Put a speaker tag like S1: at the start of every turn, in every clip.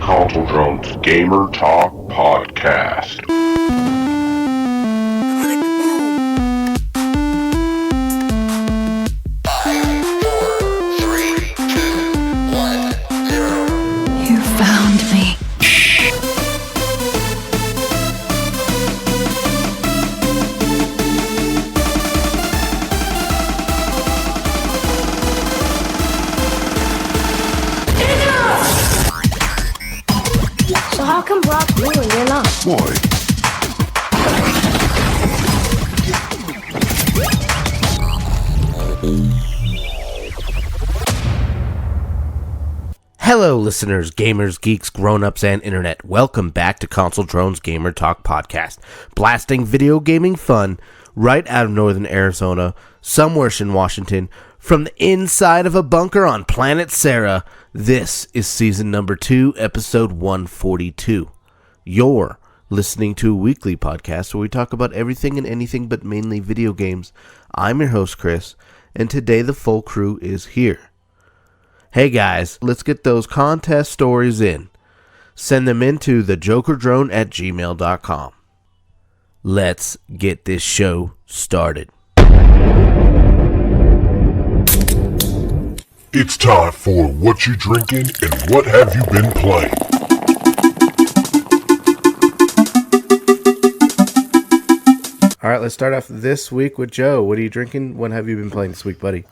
S1: Console Drone's Gamer Talk Podcast.
S2: 5, 4, 3, 2, 1, 0. You found me.
S3: So how come Brock's blue and you're not?
S1: Why?
S4: Hello, listeners, gamers, geeks, grown-ups, and internet. Welcome back to Console Drone's Gamer Talk Podcast, blasting video gaming fun right out of northern Arizona, somewhere in Washington, from the inside of a bunker on planet Sarah. This is season number 2, episode 142. You're listening to a weekly podcast where we talk about everything and anything but mainly video games. I'm your host, Chris, and today the full crew is here. Hey guys, let's get those contest stories in. Send them into thejokerdrone@gmail.com. Let's get this show started.
S1: It's time for What You Drinking and What Have You Been Playing?
S4: Alright, let's start off this week with Joe. What are you drinking? What have you been playing this week, buddy?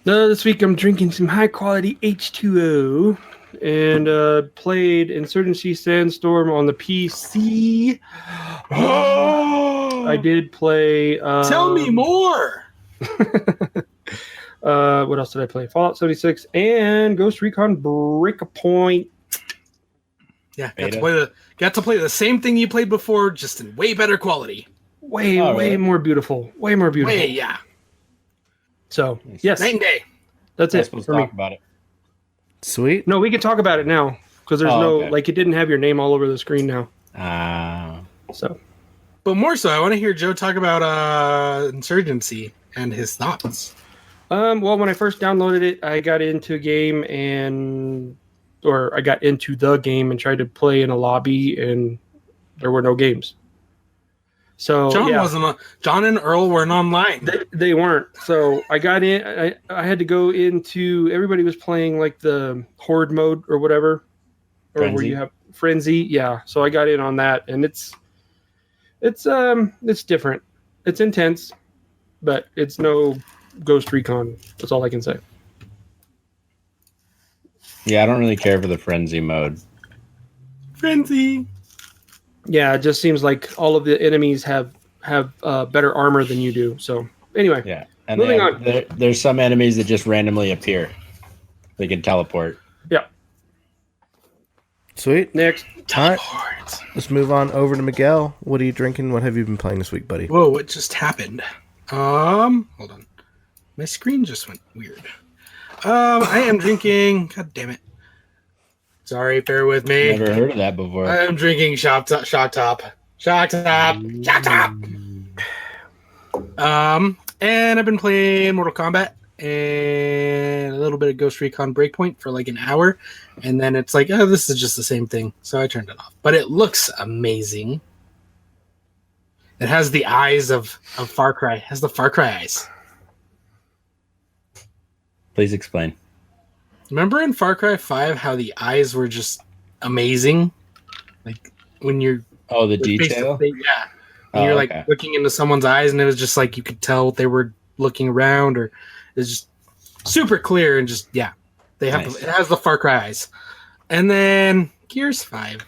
S5: This week I'm drinking some high quality H2O and played Insurgency Sandstorm on the PC. I did play.
S6: Tell me more.
S5: What else did I play? Fallout 76 and Ghost Recon Breakpoint.
S6: Yeah, got to play the same thing you played before, just in way better quality.
S5: Way more beautiful. Way more beautiful.
S6: Yeah.
S5: So yes,
S6: night and day.
S5: That's it for me.
S7: Talk about it.
S4: Sweet.
S5: No, we can talk about it now because there's it didn't have your name all over the screen now. So,
S6: but more so, I want to hear Joe talk about Insurgency and his thoughts.
S5: Well, when I first downloaded it, I got into the game and tried to play in a lobby, and there were no games. So
S6: John and Earl weren't online.
S5: They weren't. So I got in. I had to go into. Everybody was playing like the horde mode or whatever, or
S7: Frenzy.
S5: where you have frenzy. Yeah. So I got in on that, and it's different. It's intense, but it's no Ghost Recon. That's all I can say.
S7: Yeah, I don't really care for the frenzy mode.
S6: Frenzy.
S5: Yeah, it just seems like all of the enemies have better armor than you do. So anyway,
S7: Yeah, and
S5: moving on.
S7: There's some enemies that just randomly appear. They can teleport.
S5: Yeah.
S4: Sweet.
S5: Next.
S4: Alright, let's move on over to Miguel. What are you drinking? What have you been playing this week, buddy?
S6: Whoa, what just happened? Hold on. My screen just went weird. I am drinking. God damn it. Sorry, bear with me.
S7: Never heard of that before.
S6: I am drinking Shock Top. And I've been playing Mortal Kombat and a little bit of Ghost Recon Breakpoint for like an hour, and then it's like, oh, this is just the same thing, so I turned it off. But it looks amazing. It has the eyes of Far Cry. It has the Far Cry eyes.
S7: Please explain.
S6: Remember in Far Cry 5 how the eyes were just amazing? Like when you're
S7: The detail?
S6: yeah. And you're like looking into someone's eyes and it was just like you could tell they were looking around, or it's just super clear and just they have
S7: Nice.
S6: it has the Far Cry eyes. And then Gears 5.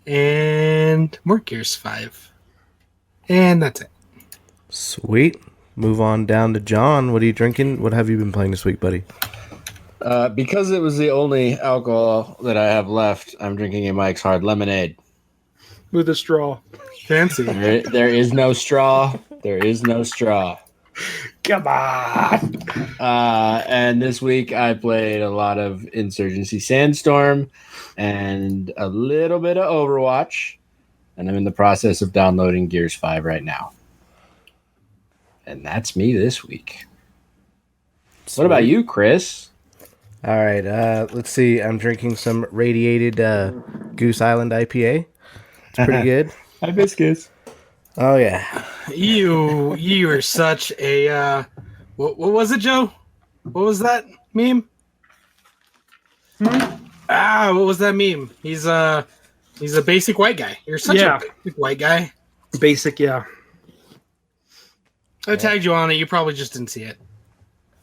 S6: And more Gears 5. And that's it.
S4: Sweet. Move on down to John. What are you drinking? What have you been playing this week, buddy?
S7: Because it was the only alcohol that I have left, I'm drinking a Mike's Hard Lemonade.
S5: With a straw.
S6: Fancy.
S7: There is no straw. There is no straw.
S5: Come on.
S7: And this week I played a lot of Insurgency Sandstorm and a little bit of Overwatch. And I'm in the process of downloading Gears 5 right now. And that's me this week. What about you, Chris?
S4: All right, let's see. I'm drinking some radiated Goose Island IPA. It's pretty good.
S7: Hi, biscuits.
S4: Oh yeah.
S6: You are such a what was it, Joe? What was that meme? What was that meme? He's a basic white guy. You're such a basic white guy.
S5: Basic, yeah.
S6: I tagged you on it. You probably just didn't see it.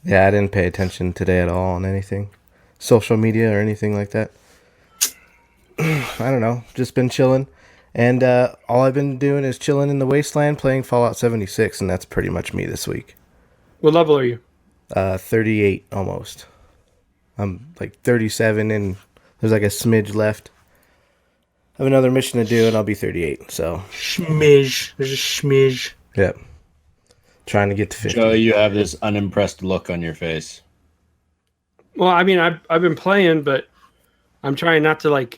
S4: Yeah, I didn't pay attention today at all on anything, social media or anything like that. I don't know. Just been chilling, and all I've been doing is chilling in the wasteland, playing Fallout 76, and that's pretty much me this week.
S5: What level are you?
S4: 38 almost. I'm like 37, and there's like a smidge left. I have another mission to do, and I'll be 38. So
S6: Schmidge. There's a schmidge.
S4: yep. Trying to get to 50.
S7: Joe, you have this unimpressed look on your face.
S5: Well, I mean, I've been playing, but I'm trying not to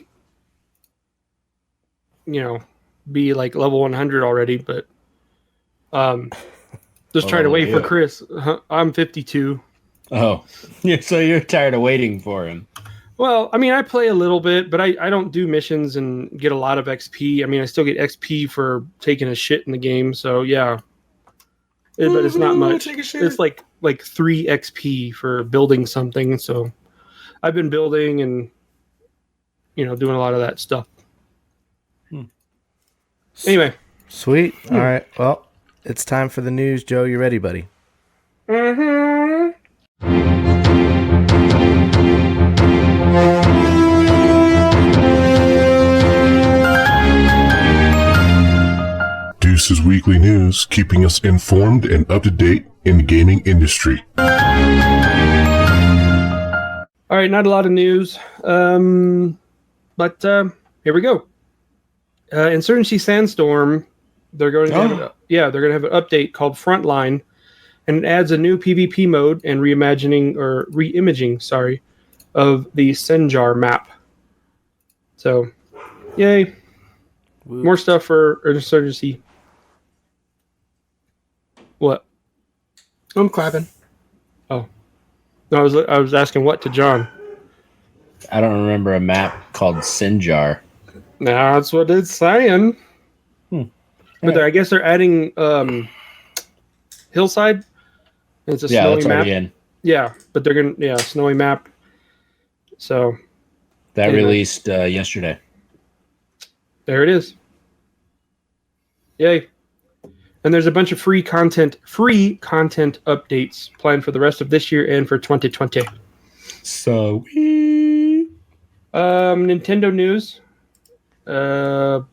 S5: be like level 100 already. But just trying to wait for Chris. I'm 52.
S7: Oh, so you're tired of waiting for him.
S5: Well, I mean, I play a little bit, but I don't do missions and get a lot of XP. I mean, I still get XP for taking a shit in the game. So yeah. But it's not much. It's like 3 XP for building something. So I've been building and doing a lot of that stuff. Anyway,
S4: Sweet. All right. Well, it's time for the news. Joe, you ready, buddy?
S5: mm-hmm.
S1: Deuce's Weekly News, keeping us informed and up to date in the gaming industry.
S5: All right, not a lot of news, but here we go. Insurgency Sandstorm, they're going to have an update called Frontline, and it adds a new PvP mode and reimaging of the Senjar map. So, yay!
S4: Woo.
S5: More stuff for Insurgency. What?
S6: I'm clapping.
S5: Oh, no, I was asking what to John.
S7: I don't remember a map called Sinjar.
S5: Nah, that's what it's saying. But I guess they're adding Hillside. It's a snowy
S7: that's
S5: map.
S7: already in.
S5: Yeah, but they're gonna snowy map. So
S7: That
S5: anyway.
S7: released yesterday.
S5: There it is. Yay. And there's a bunch of free content updates planned for the rest of this year and for 2020.
S7: So
S5: Nintendo news. So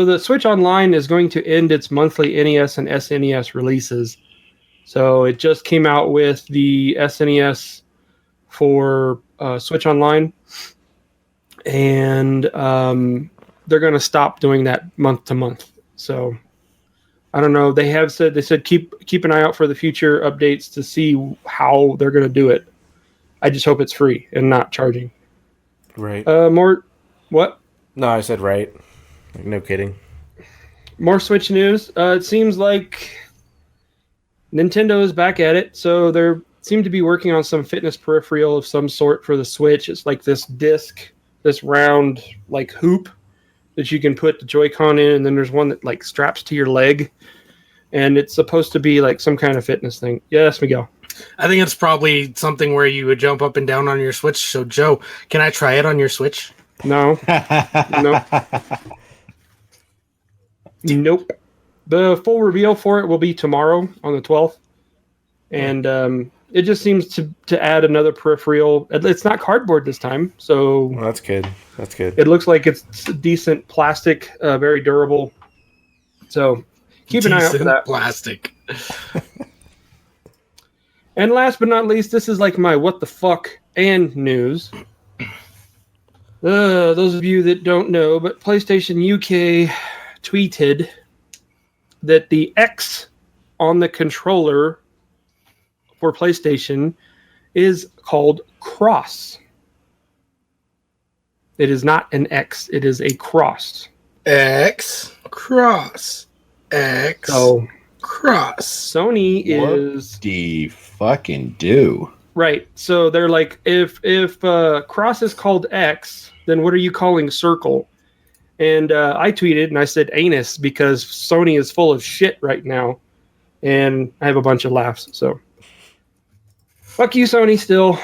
S5: the Switch Online is going to end its monthly NES and SNES releases. So it just came out with the SNES for Switch Online. And they're going to stop doing that month to month. So I don't know. They said keep an eye out for the future updates to see how they're going to do it. I just hope it's free and not charging.
S4: Right.
S5: What?
S4: No, I said right. Like, no kidding.
S5: More Switch news. It seems like Nintendo is back at it. So they seem to be working on some fitness peripheral of some sort for the Switch. It's like this disc, this round like hoop that you can put the Joy-Con in, and then there's one that like straps to your leg, and it's supposed to be like some kind of fitness thing. Yes, Miguel.
S6: I think it's probably something where you would jump up and down on your Switch. So, Joe, can I try it on your Switch?
S5: No. Nope. Nope. The full reveal for it will be tomorrow on the 12th, and it just seems to add another peripheral. It's not cardboard this time, so
S4: Well, that's good. That's good.
S5: it looks like it's decent plastic, very durable. So keep an eye out for that.
S6: Plastic.
S5: And last but not least, this is like my what the fuck and news. Those of you that don't know, but PlayStation UK tweeted that the X on the controller for PlayStation is called cross. It is not an X, it is a cross.
S6: X cross. X
S5: So
S6: cross.
S5: Sony is
S7: What the fucking do?
S5: Right. So they're like, if cross is called X, then what are you calling circle? And I tweeted and I said anus because Sony is full of shit right now, and I have a bunch of laughs. So fuck you, Sony. Still,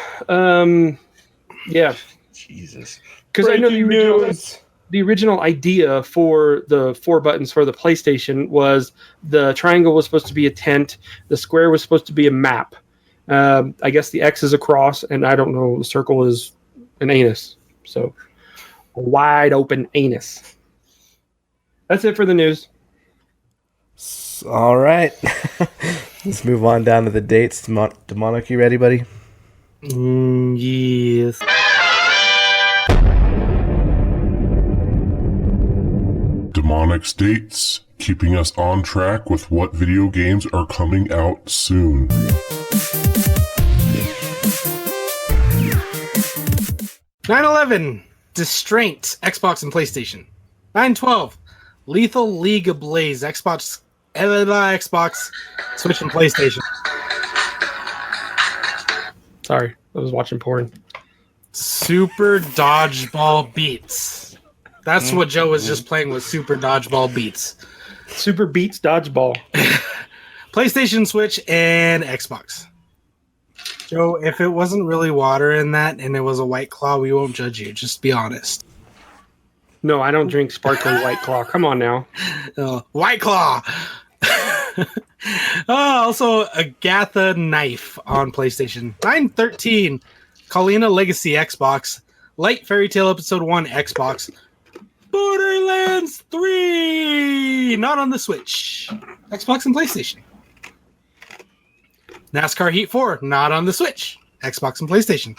S5: yeah,
S7: Jesus.
S5: because I know
S7: Breaking
S5: the original idea for the 4 buttons for the PlayStation was the triangle was supposed to be a tent, the square was supposed to be a map. I guess the X is a cross, and I don't know, the circle is an anus. So, a wide open anus. That's it for the news.
S4: All right. Let's move on down to the dates. Demonic, you ready, buddy?
S6: Yes.
S1: Demonic dates, keeping us on track with what video games are coming out soon.
S6: 9/11, Distraint, Xbox and PlayStation. 9/12, Lethal League Ablaze, Xbox, Switch and PlayStation.
S5: Sorry, I was watching porn.
S6: Super Dodgeball Beats. That's what Joe was just playing with, Super Dodgeball Beats.
S5: Super Beats Dodgeball.
S6: PlayStation, Switch, and Xbox. Joe, if it wasn't really water in that and it was a White Claw, we won't judge you. Just be honest.
S5: No, I don't drink sparkling White Claw. Come on now.
S6: White Claw! Also, Agatha Knife on PlayStation. 9/13, Colina Legacy Xbox. Light Fairy Tale Episode 1 Xbox. Borderlands 3! Not on the Switch. Xbox and PlayStation. NASCAR Heat 4, not on the Switch. Xbox and PlayStation.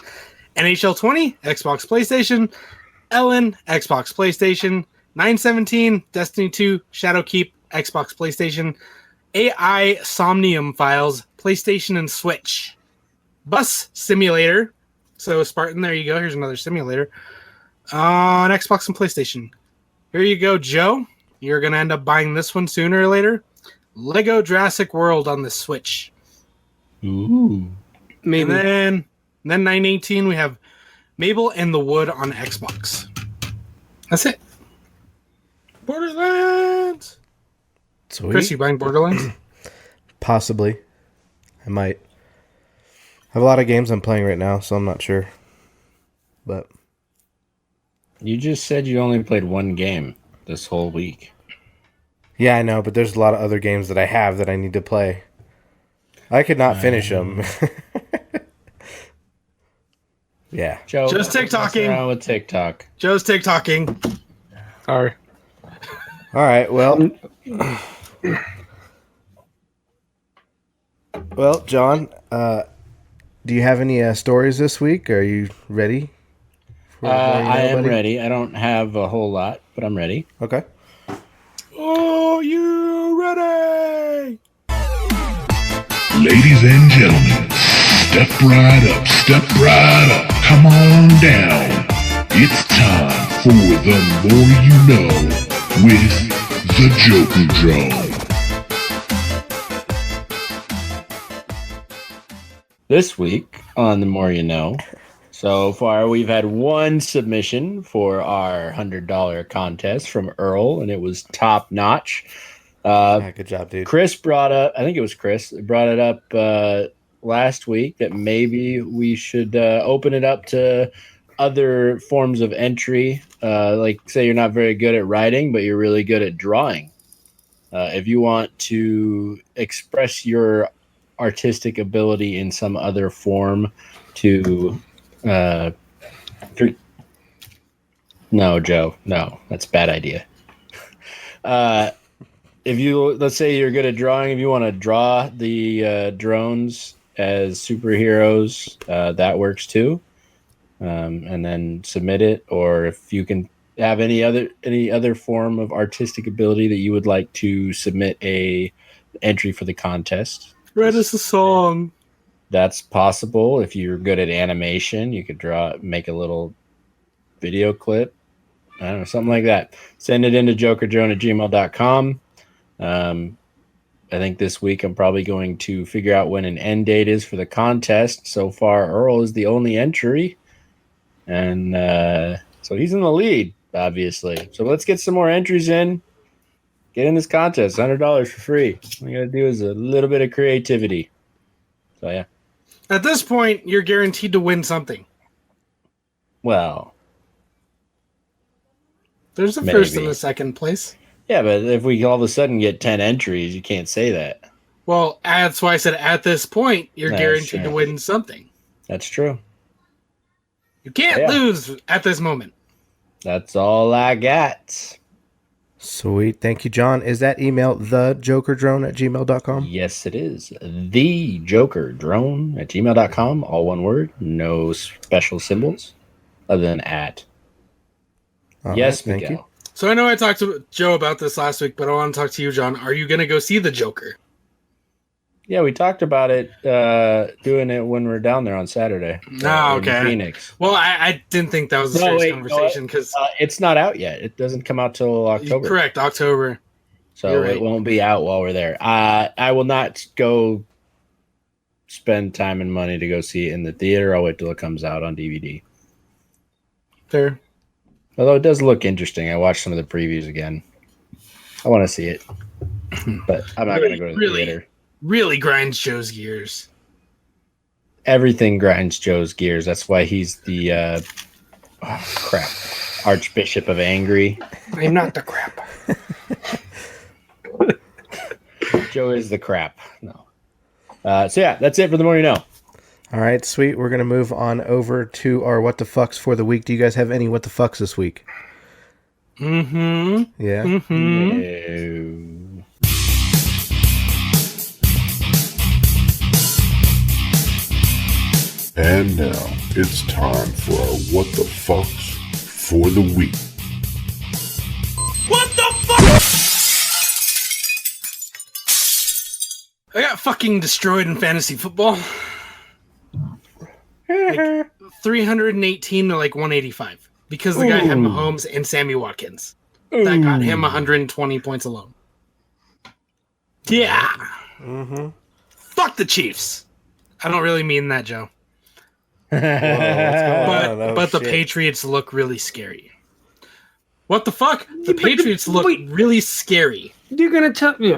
S6: NHL 20, Xbox, PlayStation. Ellen, Xbox, PlayStation. 9/17, Destiny 2, Shadowkeep, Xbox, PlayStation. AI Somnium Files, PlayStation and Switch. Bus Simulator. So Spartan, there you go. Here's another simulator. On Xbox and PlayStation. Here you go, Joe. You're going to end up buying this one sooner or later. Lego Jurassic World on the Switch.
S7: Ooh.
S5: Maybe.
S6: And then 9/18, we have Mabel and the Wood on Xbox. That's it. Borderlands.
S4: Sweet.
S6: Chris, you buying Borderlands?
S4: Possibly. I might. I have a lot of games I'm playing right now, so I'm not sure. But
S7: You just said you only played one game this whole week.
S4: yeah, I know, but there's a lot of other games that I have that I need to play. I could not finish them. Yeah.
S7: Joe,
S6: Just TikToking.
S7: mess around with TikTok.
S6: Joe's TikToking.
S5: Sorry.
S4: All right. Well, John, do you have any stories this week? Are you ready?
S7: I am ready. I don't have a whole lot, but I'm ready.
S4: Okay.
S6: Oh, you ready?
S1: Ladies and gentlemen, step right up, step right up, come on down. It's time for the More You Know with the Joker Drone.
S7: This week on The More You Know, so far we've had one submission for our $100 contest from Earl, and it was top notch.
S4: Yeah, good job, dude.
S7: Chris brought up, I think it was Chris, brought it up last week that maybe we should open it up to other forms of entry. Like, say you're not very good at writing, but you're really good at drawing. If you want to express your artistic ability in some other form to... no, Joe, no, that's a bad idea. If you, let's say you're good at drawing, if you want to draw the drones as superheroes, that works too. And then submit it, or if you can have any other form of artistic ability that you would like to submit a entry for the contest.
S6: Write us a song.
S7: That's possible. If you're good at animation, you could make a little video clip. I don't know, something like that. Send it into jokerdrone@gmail.com. And I think this week I'm probably going to figure out when an end date is for the contest. So far, Earl is the only entry. And so he's in the lead, obviously. So let's get some more entries in. Get in this contest, $100 for free. All you got to do is a little bit of creativity. So, yeah.
S6: At this point, you're guaranteed to win something.
S7: Well,
S6: there's a
S7: maybe.
S6: first and a second place.
S7: Yeah, but if we all of a sudden get 10 entries, you can't say that.
S6: Well, that's why I said at this point, you're guaranteed to win something.
S7: That's true.
S6: You can't lose at this moment.
S7: That's all I got.
S4: Sweet. Thank you, John. Is that email thejokerdrone@gmail.com?
S7: Yes, it is. Thejokerdrone@gmail.com. All one word. No special symbols other than at. Yes,
S4: thank
S7: Miguel.
S4: you.
S6: So I know I talked to Joe about this last week, but I want to talk to you, John. Are you going to go see the Joker?
S7: Yeah, we talked about it, doing it when we're down there on Saturday.
S6: Okay.
S7: In Phoenix.
S6: Well, I didn't think that was a serious conversation because
S7: it's not out yet. It doesn't come out till October.
S6: Correct, October.
S7: So it won't be out while we're there. I will not go spend time and money to go see it in the theater. I'll wait till it comes out on DVD.
S6: Fair.
S7: Although it does look interesting. I watched some of the previews again. I want to see it. But I'm not going to go to the theater.
S6: Really grinds Joe's gears.
S7: Everything grinds Joe's gears. That's why he's the Archbishop of Angry.
S5: I'm not the crap.
S7: Joe is the crap. No. So yeah, that's it for the morning now.
S4: All right, sweet. We're going to move on over to our What the Fucks for the week. Do you guys have any What the Fucks this week?
S6: Mm-hmm.
S4: Yeah?
S6: Mm-hmm.
S7: No.
S1: And now it's time for our What the Fucks for the week.
S6: What the fuck? I got fucking destroyed in fantasy football. Like 318 to like 185 because the guy had Mahomes and Sammy Watkins. That got him 120 points alone. Yeah.
S4: Mm-hmm.
S6: Fuck the Chiefs. I don't really mean that, Joe. But the Patriots look really scary. What the fuck? The Patriots look really scary.
S5: You're gonna tell me?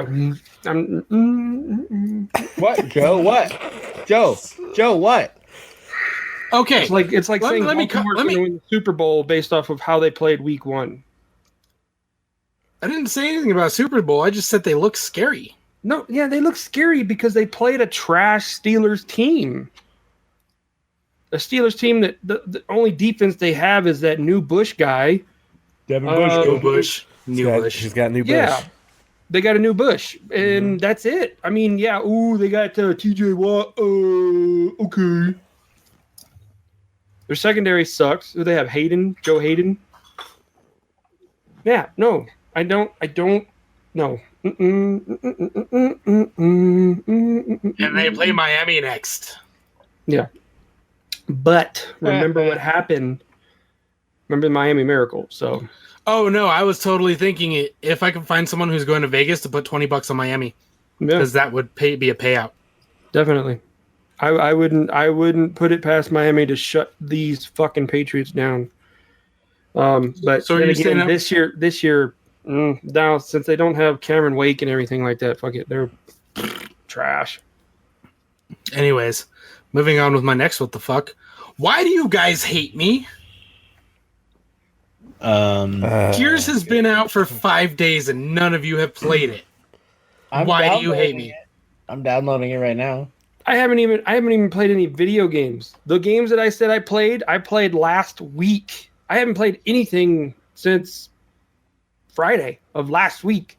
S7: What, Joe? What? Joe, what?
S6: Okay,
S5: It's like saying
S6: let me
S5: Baltimore's gonna win the Super Bowl based off of how they played Week 1.
S6: I didn't say anything about Super Bowl. I just said they look scary.
S5: No, yeah, they look scary because they played a trash Steelers team. A Steelers team that the only defense they have is that new Bush guy.
S7: Devin Bush.
S6: Bush.
S4: He's got new Bush.
S5: Yeah, they got a new Bush, and that's it. I mean, yeah, they got TJ Watt. Okay. Their secondary sucks. Do they have Joe Hayden? Yeah, no, I don't know.
S6: And they play Miami next.
S5: Yeah. But remember what happened. Remember the Miami Miracle. So.
S6: Oh, no, I was totally thinking if I could find someone who's going to Vegas to put $20 on Miami. Because that would be a payout.
S5: Definitely. I wouldn't put it past Miami to shut these fucking Patriots down. But
S6: so you're saying
S5: this year, now since they don't have Cameron Wake and everything like that, fuck it, they're trash.
S6: Anyways, moving on with my next what the fuck. Why do you guys hate me? Gears has been out for 5 days and none of you have played it. Why do you hate me?
S7: I'm downloading it right now.
S5: I haven't even played any video games. The games that I said I played last week. I haven't played anything since Friday of last week.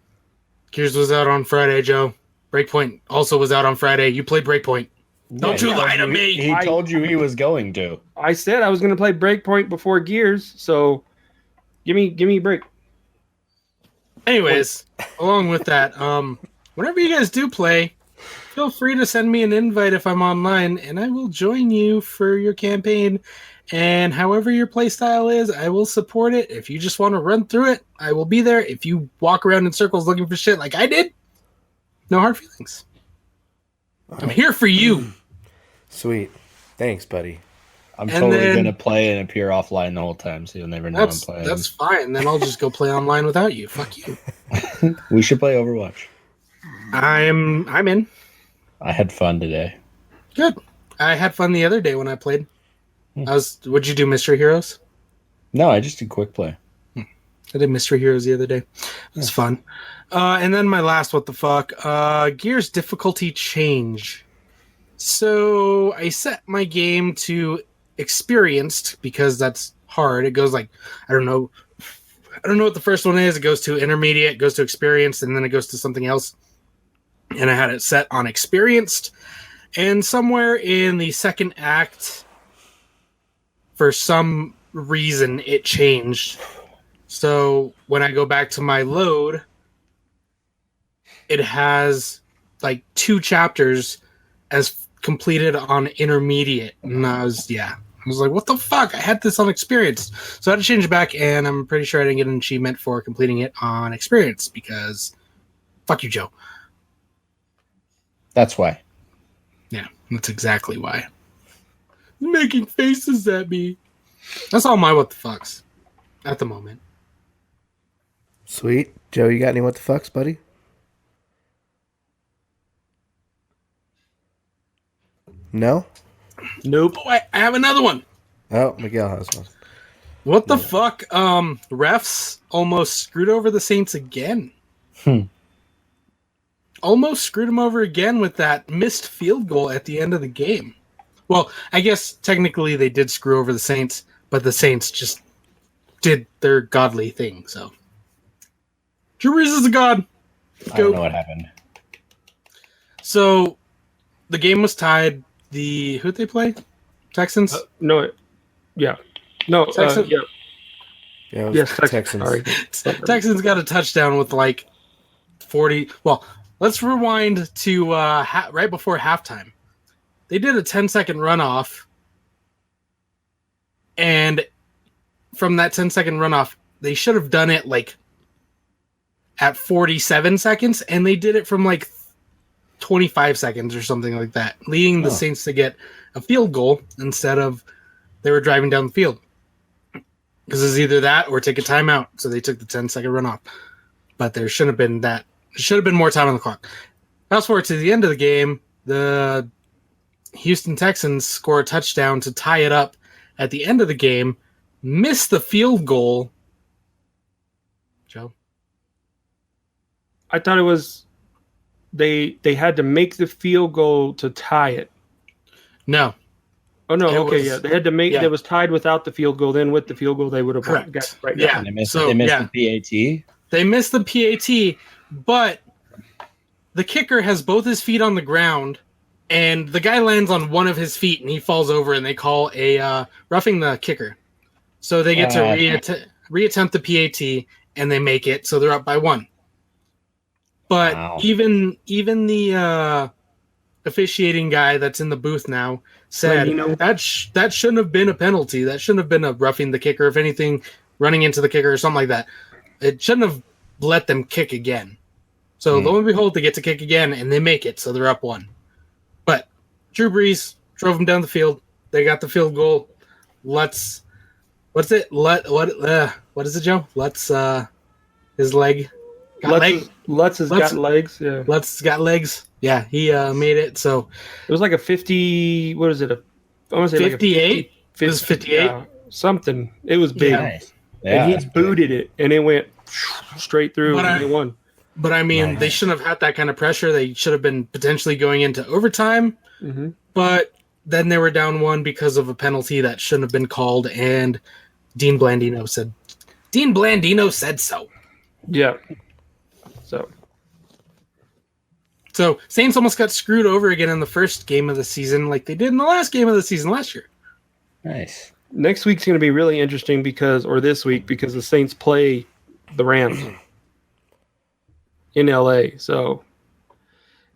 S6: Gears was out on Friday, Joe. Breakpoint also was out on Friday. You played Breakpoint. Don't you lie to me.
S7: He told you he was going to.
S5: I said I was going to play Breakpoint before Gears, so give me a break.
S6: Anyways, along with that, whenever you guys do play, feel free to send me an invite if I'm online, and I will join you for your campaign. And however your playstyle is, I will support it. If you just want to run through it, I will be there. If you walk around in circles looking for shit like I did, No hard feelings. I'm here for you.
S4: Sweet. Thanks, buddy.
S7: I'm
S6: And
S7: totally
S6: then-
S7: gonna play and appear offline the whole time, so you'll never know I'm playing.
S6: That's fine. Then I'll just go play online without you. Fuck you.
S7: We should play Overwatch.
S6: I'm in.
S7: I had fun today.
S6: Good. I had fun the other day when I played. What'd you do, Mystery Heroes?
S7: No, I just did quick play.
S6: I did Mystery Heroes the other day. It was fun. And then my last what the fuck. Gears difficulty change. So I set my game to experienced because that's hard. It goes like I don't know what the first one is. It goes to intermediate, goes to experienced, and then it goes to something else. And I had it set on experienced. And somewhere in the second act, for some reason, it changed. So when I go back to my load, it has like 2 chapters as completed on intermediate. And I was like, what the fuck? I had this on experience. So I had to change it back, and I'm pretty sure I didn't get an achievement for completing it on experience because fuck you, Joe.
S7: That's why.
S6: Yeah, that's exactly why. Making faces at me. That's all my what the fucks at the moment.
S4: Sweet. Joe, you got any what the fucks, buddy? No?
S6: Nope. Oh, I have another one.
S4: Oh, Miguel has one.
S6: What the fuck? Refs almost screwed over the Saints again. Almost screwed them over again with that missed field goal at the end of the game. Well, I guess technically they did screw over the Saints, but the Saints just did their godly thing. So, Drew Brees is a god.
S7: I don't know what happened.
S6: So, the game was tied. Who'd they play? Texans?
S5: No. Yeah. No.
S6: Texans?
S5: Yeah.
S4: Yeah, it was
S5: Yes.
S4: Texans.
S5: Sorry.
S6: Texans got a touchdown with like 40. Well, let's rewind to right before halftime. They did a 10-second runoff. And from that 10-second runoff, they should have done it like at 47 seconds. And they did it from like 25 seconds or something like that, leading the Saints to get a field goal instead of they were driving down the field. Because it's either that or take a timeout. So they took the 10-second runoff. But there shouldn't have been that. There should have been more time on the clock. Fast forward to the end of the game, the Houston Texans score a touchdown to tie it up at the end of the game, miss the field goal. Joe?
S5: I thought it was they had to make the field goal to tie it.
S6: No.
S5: Oh no,
S6: It
S5: okay,
S6: was-
S5: yeah. They had to make
S6: yeah.
S5: it was tied without the field goal, then with the field goal they would have
S6: Correct.
S5: got right.
S6: Yeah.
S7: And they missed,
S6: So,
S7: they missed
S6: yeah.
S7: the PAT.
S6: They missed the PAT, but the kicker has both his feet on the ground, and the guy lands on one of his feet, and he falls over, and they call a roughing the kicker. So they get to reattempt the PAT, and they make it, so they're up by 1. But
S7: Wow.
S6: even the officiating guy that's in the booth now said that shouldn't have been a penalty. That shouldn't have been a roughing the kicker. If anything, running into the kicker or something like that. It shouldn't have let them kick again. So lo and behold, they get to kick again, and they make it, so they're up 1. But Drew Brees drove them down the field. They got the field goal. What is it, Joe? His leg.
S5: Lutz has got legs. Yeah.
S6: Lutz got legs. Yeah, he made it. So
S5: It was like a 50. What is it? I want to say
S6: 58. It was 58.
S5: Yeah, something. It was big,
S7: Nice. Yeah,
S5: and he
S7: that's
S5: booted it, and it went straight through,
S6: But
S5: and they won.
S6: But I mean,
S7: Nice.
S6: they shouldn't have had that kind of pressure. They should have been potentially going into overtime.
S5: Mm-hmm.
S6: But then they were down 1 because of a penalty that shouldn't have been called. And Dean Blandino said so.
S5: Yeah.
S6: So Saints almost got screwed over again in the first game of the season, like they did in the last game of the season last year.
S7: nice.
S5: Next week's going to be really interesting this week because the Saints play the Rams in LA. So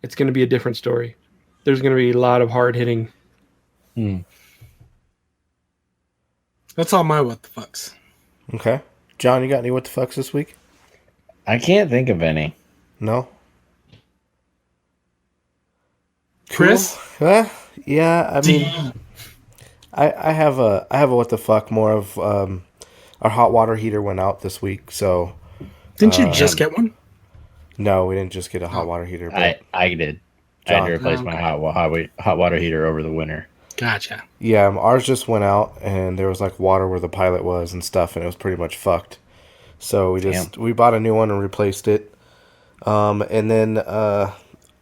S5: it's going to be a different story. There's going to be a lot of hard hitting.
S6: That's all my what the fucks.
S4: Okay. John, you got any what the fucks this week?
S7: I can't think of any.
S4: No?
S6: Chris?
S4: Yeah, I mean, I have a what the fuck more of our hot water heater went out this week, so
S6: Didn't you just get one?
S4: no, we didn't just get a hot water heater. But
S7: I did. I
S4: John.
S7: had to replace my hot water heater over the winter.
S6: Gotcha.
S4: yeah, ours just went out, and there was like water where the pilot was and stuff, and it was pretty much fucked. So we bought a new one and replaced it. And then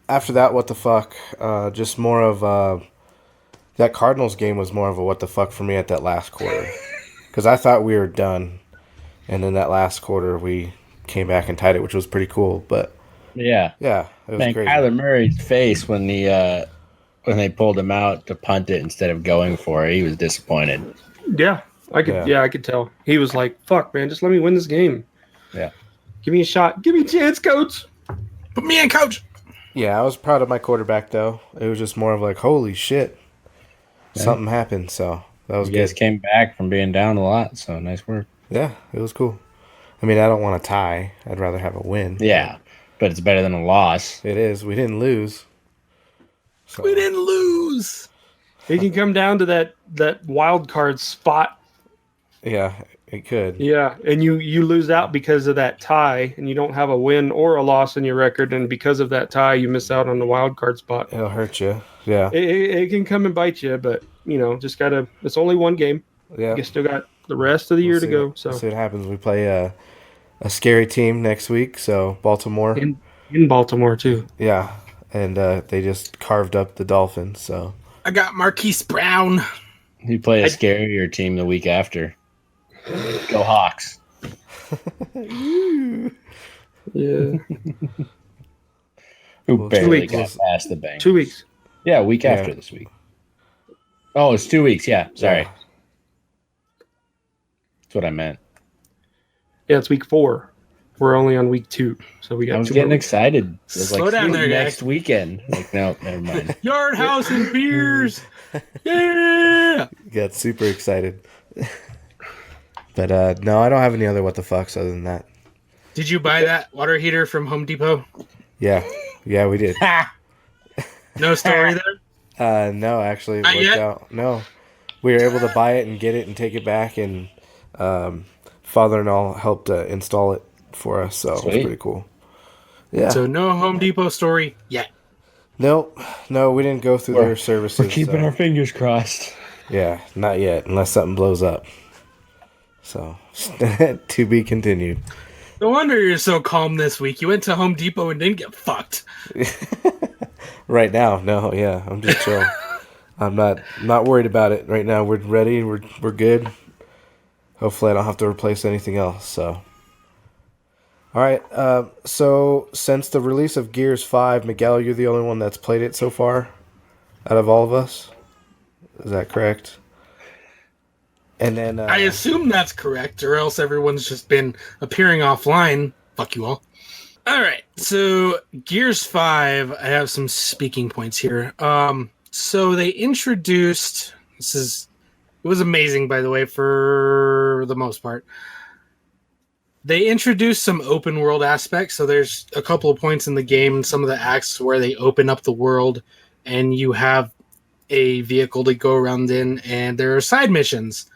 S4: after that, what the fuck? Just more of that Cardinals game was more of a what the fuck for me at that last quarter, because I thought we were done, and then that last quarter we came back and tied it, which was pretty cool. But
S7: Yeah.
S4: yeah, it was
S7: Man,
S4: great.
S7: Kyler Murray's face when they pulled him out to punt it instead of going for it, he was disappointed.
S5: Yeah, I could tell. He was like, "Fuck, man, just let me win this game.
S7: Yeah.
S5: Give me a shot. Give me a chance, coach."
S6: Put me in, coach.
S4: Yeah, I was proud of my quarterback though. It was just more of like, holy shit, something happened. So that was
S7: You guys
S4: good.
S7: came back from being down a lot, so nice work.
S4: Yeah, it was cool. I mean, I don't want to tie. I'd rather have a win.
S7: Yeah, but it's better than a loss.
S4: It is. We didn't lose. So,
S6: We didn't lose.
S5: It can come down to that wild card spot.
S4: yeah, it could.
S5: Yeah, and you lose out because of that tie, and you don't have a win or a loss in your record, and because of that tie, you miss out on the wild card spot.
S4: It'll hurt you. Yeah.
S5: It can come and bite you, but just gotta. It's only one game.
S4: Yeah.
S5: You still got the rest of the year to go. So
S4: We'll see what happens. We play a scary team next week. So Baltimore.
S5: in Baltimore too.
S4: Yeah. And they just carved up the Dolphins. So
S6: I got Marquise Brown.
S7: You play a scarier team the week after. Go Hawks.
S5: Yeah,
S7: Who barely
S5: weeks.
S7: got past the bank.
S5: 2 weeks.
S7: Yeah, a week after this week. Oh, it's 2 weeks. Yeah, sorry.
S4: Yeah.
S7: That's what I meant.
S5: Yeah, it's week 4. We're only on week 2, so we got.
S7: I was
S5: 2
S7: getting
S5: more.
S7: excited. It was
S6: Slow down
S7: sweet,
S6: there, guys.
S7: next weekend. Like, no, never mind.
S6: Yard House and Beers. Yeah.
S4: got super excited. But no, I don't have any other what the fucks other than that.
S6: Did you buy that water heater from Home Depot?
S4: Yeah. Yeah, we did.
S6: No story there?
S4: No, actually, it
S6: Not
S4: worked
S6: yet?
S4: out. No. We were able to buy it and get it and take it back, and father-in-law helped install it for us, so it was
S7: Sweet.
S4: pretty cool. Yeah.
S6: So no Home Depot story yet.
S4: No, we didn't go through their services.
S7: We're keeping
S4: so-
S7: our fingers crossed.
S4: Yeah, not yet, unless something blows up. So, to be continued.
S6: No wonder you're so calm this week. You went to Home Depot and didn't get fucked.
S4: Right now, no, yeah, I'm just chill. I'm not worried about it right now. We're ready. We're good. Hopefully, I don't have to replace anything else. So, all right. So since the release of Gears 5, Miguel, you're the only one that's played it so far, out of all of us. Is that correct? And then
S6: I assume that's correct, or else everyone's just been appearing offline. Fuck you all. All right, so Gears 5, I have some speaking points here. So they introduced, it was amazing, by the way, for the most part. They introduced some open world aspects, so there's a couple of points in the game, some of the acts where they open up the world, and you have a vehicle to go around in, and there are side missions,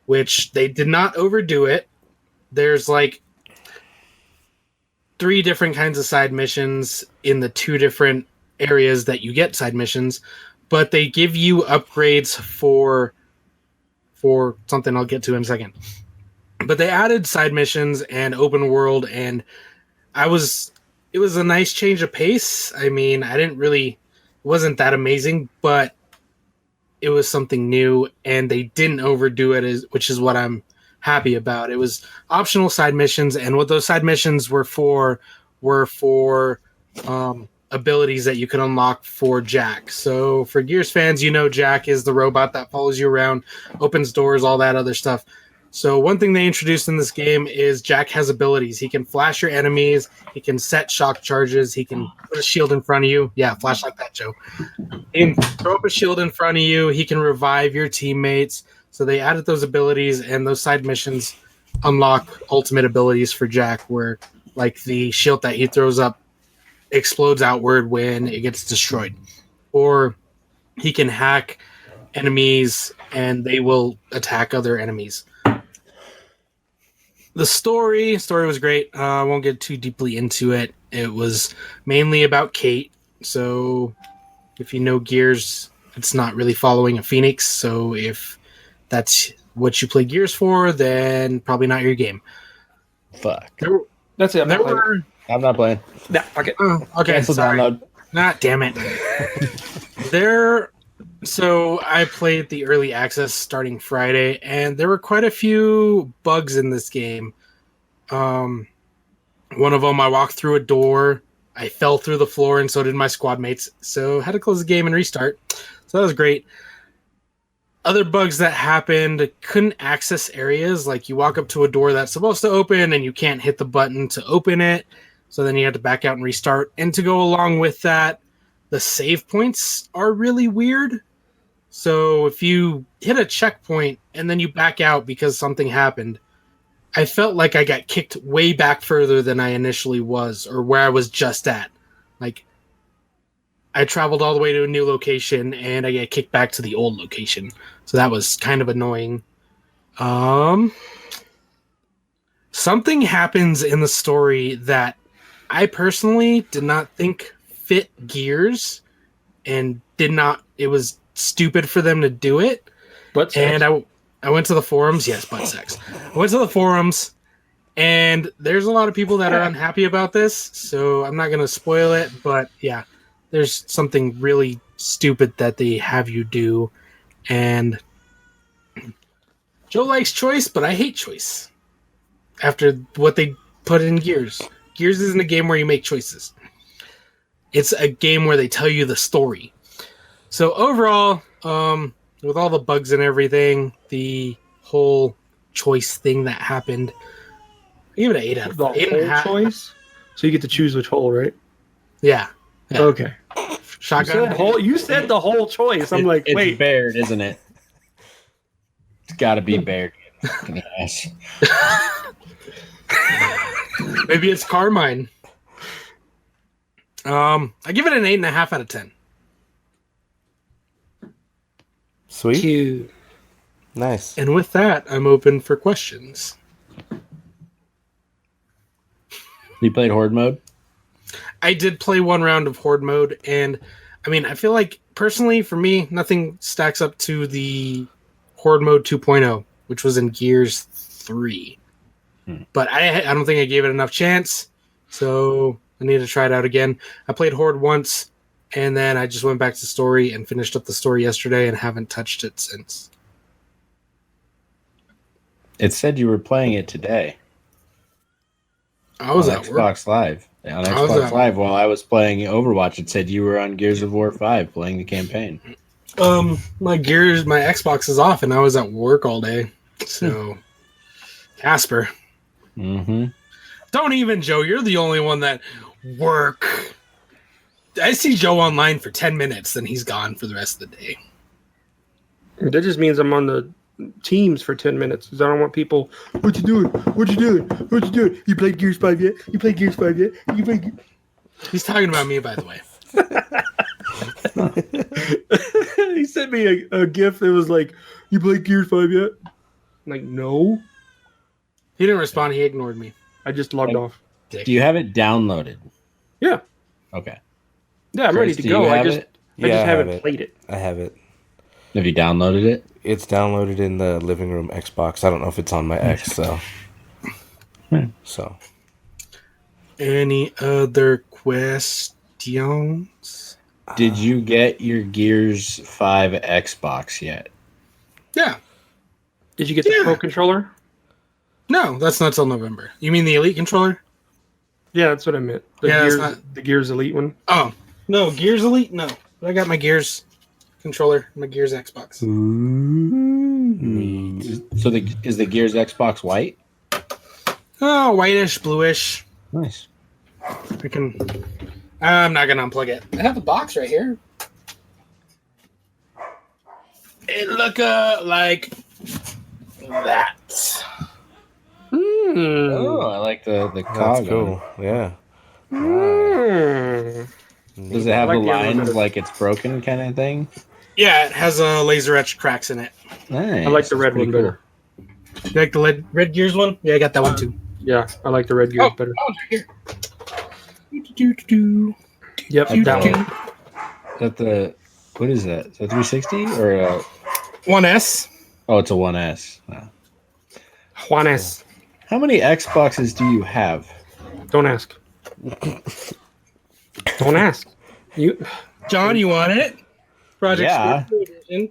S6: which they did not overdo it. There's like 3 different kinds of side missions in the 2 different areas that you get side missions, but they give you upgrades for something I'll get to in a second. But they added side missions and open world, and it was a nice change of pace. I mean, it wasn't that amazing, but it was something new, and they didn't overdo it, which is what I'm happy about. It was optional side missions, and what those side missions were for abilities that you can unlock for Jack. So for Gears fans, Jack is the robot that follows you around, opens doors, all that other stuff. So one thing they introduced in this game is Jack has abilities. He can flash your enemies. He can set shock charges. He can put a shield in front of you. Yeah, flash like that, Joe. He can throw up a shield in front of you. He can revive your teammates. So they added those abilities, and those side missions unlock ultimate abilities for Jack, where like the shield that he throws up explodes outward when it gets destroyed. or he can hack enemies and they will attack other enemies. The story was great. I won't get too deeply into it. It was mainly about Kate. So if you know Gears, it's not really following a Phoenix. So if that's what you play Gears for, then probably not your game.
S7: Fuck.
S5: That's it.
S7: I'm not playing.
S5: Nah, fuck it.
S6: Okay,
S7: Cancel
S6: sorry.
S7: download.
S6: Ah, damn it. So I played the early access starting Friday, and there were quite a few bugs in this game. One of them, I walked through a door, I fell through the floor, and so did my squad mates. So had to close the game and restart. So that was great. Other bugs that happened, couldn't access areas. Like you walk up to a door that's supposed to open, and you can't hit the button to open it. So then you had to back out and restart. And to go along with that, the save points are really weird. So if you hit a checkpoint and then you back out because something happened, I felt like I got kicked way back further than I initially was, or where I was just at. Like, I traveled all the way to a new location and I get kicked back to the old location. So that was kind of annoying. Something happens in the story that I personally did not think fit Gears, and it was stupid for them to do it. And I went to the forums. Yes, butt sex. I went to the forums, and there's a lot of people that are unhappy about this, so I'm not going to spoil it, but yeah, there's something really stupid that they have you do, and Joe likes choice, but I hate choice. After what they put in Gears. Gears isn't a game where you make choices. It's a game where they tell you the story. So overall, with all the bugs and everything, the whole choice thing that happened, I give it an 8 out of 10.
S5: The whole choice? So you get to choose which hole, right?
S6: Yeah.
S5: Okay.
S6: Shotgun.
S5: You said the whole choice. I'm like,
S7: it's
S5: wait.
S7: Baird, isn't it? It's got to be Baird. Ass.
S6: Maybe it's Carmine. I give it an 8.5 out of 10.
S4: Sweet.
S5: Cute.
S4: Nice.
S6: And with that, I'm open for questions.
S7: You played Horde mode?
S6: I did play one round of Horde mode, and I mean, I feel like personally, for me, nothing stacks up to the Horde mode 2.0, which was in Gears 3. But I don't think I gave it enough chance, so I need to try it out again. I played Horde once, and then I just went back to story and finished up the story yesterday and haven't touched it since.
S7: It said you were playing it today.
S6: I was
S7: on
S6: at work.
S7: Xbox Live. On Xbox Live, while I was playing Overwatch, it said you were on Gears of War 5 playing the campaign.
S6: My Xbox is off, and I was at work all day. So, Casper.
S7: Mm-hmm.
S6: Don't even, Joe. You're the only one that work. I see Joe online for 10 minutes, then he's gone for the rest of the day.
S5: That just means I'm on the teams for 10 minutes because I don't want people. What you doing? What you doing? What you doing? You played Gears 5 yet? You played Gears 5 yet? You played.
S6: He's talking about me, by the way.
S5: He sent me a GIF that was like, "You played Gears 5 yet?" I'm like, no.
S6: He didn't respond. He ignored me.
S5: I just logged off.
S7: Do you have it downloaded?
S5: Yeah.
S7: Okay.
S5: Yeah, I'm ready to go. I just haven't played it.
S4: I have it.
S7: Have you downloaded it?
S4: It's downloaded in the living room Xbox. I don't know if it's on my X, so.
S6: Any other questions?
S7: Did you get your Gears 5 Xbox yet?
S6: Yeah.
S5: Did you get the Pro controller?
S6: No, that's not till November. You mean the Elite controller?
S5: Yeah, that's what I meant. The Gears Elite one.
S6: Oh, no, Gears Elite? No. But I got my Gears controller, my Gears Xbox.
S7: So is the Gears Xbox white?
S6: Oh, whitish, bluish.
S7: Nice.
S6: I'm not going to unplug it. I have the box right here. It look like that.
S7: Oh, I like the cog.
S4: That's cool. Yeah.
S7: Does it have
S5: like
S7: the
S5: the other one
S7: lines
S5: better.
S7: like it's broken kind of thing?
S6: Yeah, it has laser etched cracks in it.
S7: Nice.
S5: I like the
S7: That's
S5: red
S7: pretty
S5: one better.
S6: You like the Red Gears one? Yeah, I got that one too.
S5: Yeah, I like the red gears better.
S6: Here. Do-do-do-do-do.
S5: Yep,
S7: That's
S5: that
S7: the-
S5: one.
S7: Is that the what is that? Is that 360 or
S6: 1S.
S7: oh, it's a 1S. Wow.
S5: Juanes.
S7: How many Xboxes do you have?
S5: Don't ask. Don't ask. You.
S6: John, you want it? Project
S7: Yeah.
S6: Scorpio Edition.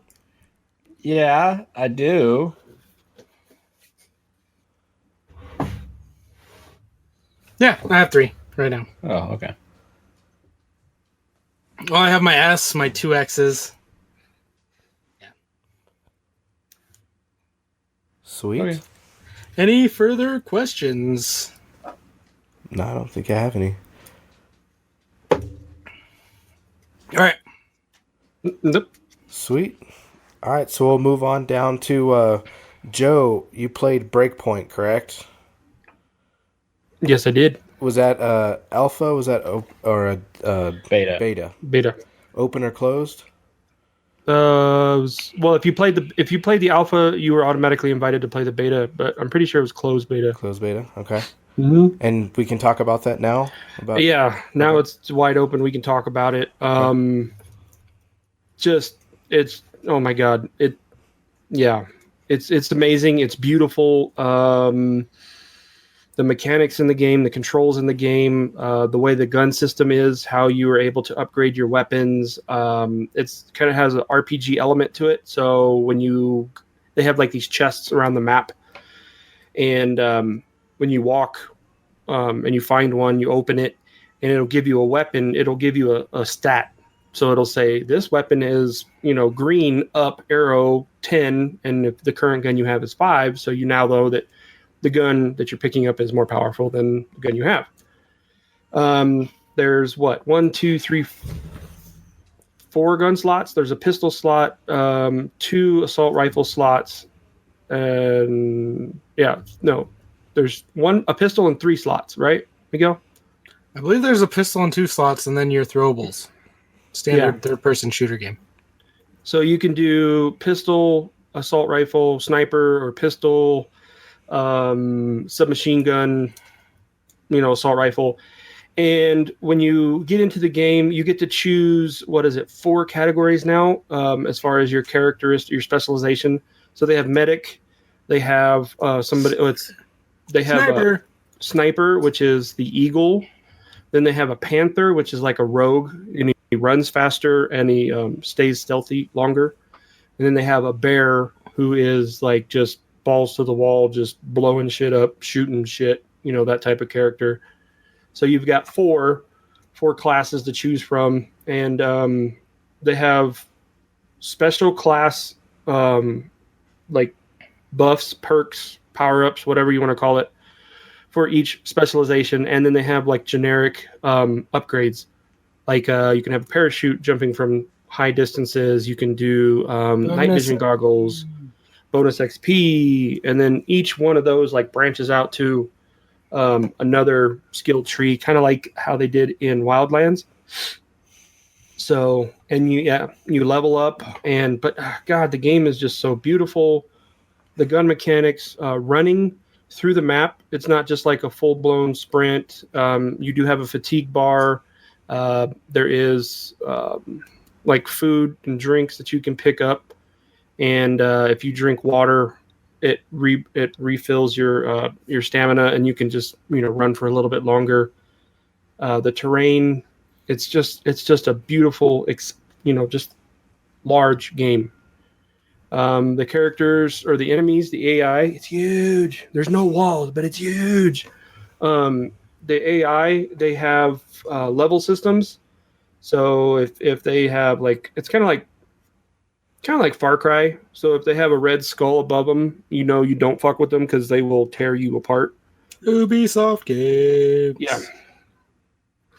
S7: Yeah, I do.
S6: Yeah, I have 3 right now.
S7: Oh, okay.
S6: Well, I have my S, my 2 X's.
S4: Sweet.
S7: Okay.
S6: Any further questions?
S4: No, I don't think I have any.
S6: All right.
S5: Nope.
S4: Sweet. All right, so we'll move on down to Joe. You played Breakpoint, correct?
S5: Yes, I did.
S4: Was that alpha? Was that
S7: Beta.
S4: beta?
S5: Beta.
S4: Open or closed?
S5: Well, if you played the alpha, you were automatically invited to play the beta, but I'm pretty sure it was closed beta.
S4: Closed beta. Okay.
S5: Mm-hmm.
S4: And we can talk about that now. About
S5: Yeah, now it's wide open. We can talk about it. It's oh my god, it's amazing. It's beautiful. The mechanics in the game, the controls in the game, the way the gun system is, how you are able to upgrade your weapons. It's kind of has an RPG element to it. So they have like these chests around the map, and when you walk and you find one, you open it, and it'll give you a weapon. It'll give you a stat. So it'll say this weapon is green up arrow 10, and if the current gun you have is 5, so you now know that the gun that you're picking up is more powerful than the gun you have. There's 1, 2, 3, 4 gun slots. There's a pistol slot, 2 assault rifle slots, and there's a pistol and 3 slots, right, Miguel?
S6: I believe there's a pistol and 2 slots, and then your throwables. Standard third-person shooter game.
S5: So you can do pistol, assault rifle, sniper, or pistol, submachine gun, assault rifle. And when you get into the game, you get to choose 4 categories now, as far as your characteristic, your specialization. So they have medic, they have sniper, which is the eagle. Then they have a panther, which is like a rogue, and he runs faster and he stays stealthy longer. And then they have a bear, who is like just balls to the wall, just blowing shit up, shooting shit, that type of character. So you've got four classes to choose from, and they have special class like buffs, perks, power-ups, whatever you want to call it, for each specialization. And then they have like generic upgrades, like you can have a parachute jumping from high distances, you can do night vision goggles, bonus XP, and then each one of those like branches out to another skill tree, kind of like how they did in Wildlands. So, and you level up, but God, the game is just so beautiful. The gun mechanics, running through the map, it's not just like a full-blown sprint. You do have a fatigue bar. There is like food and drinks that you can pick up, and if you drink water, it refills your stamina, and you can just run for a little bit longer. The terrain, it's just a beautiful, just large game. The characters or the enemies, the AI, it's huge. There's no walls, but it's huge. The AI, they have level systems. So if they have like, it's kind of like Far Cry. So if they have a red skull above them, you don't fuck with them because they will tear you apart.
S6: Ubisoft games.
S5: Yeah.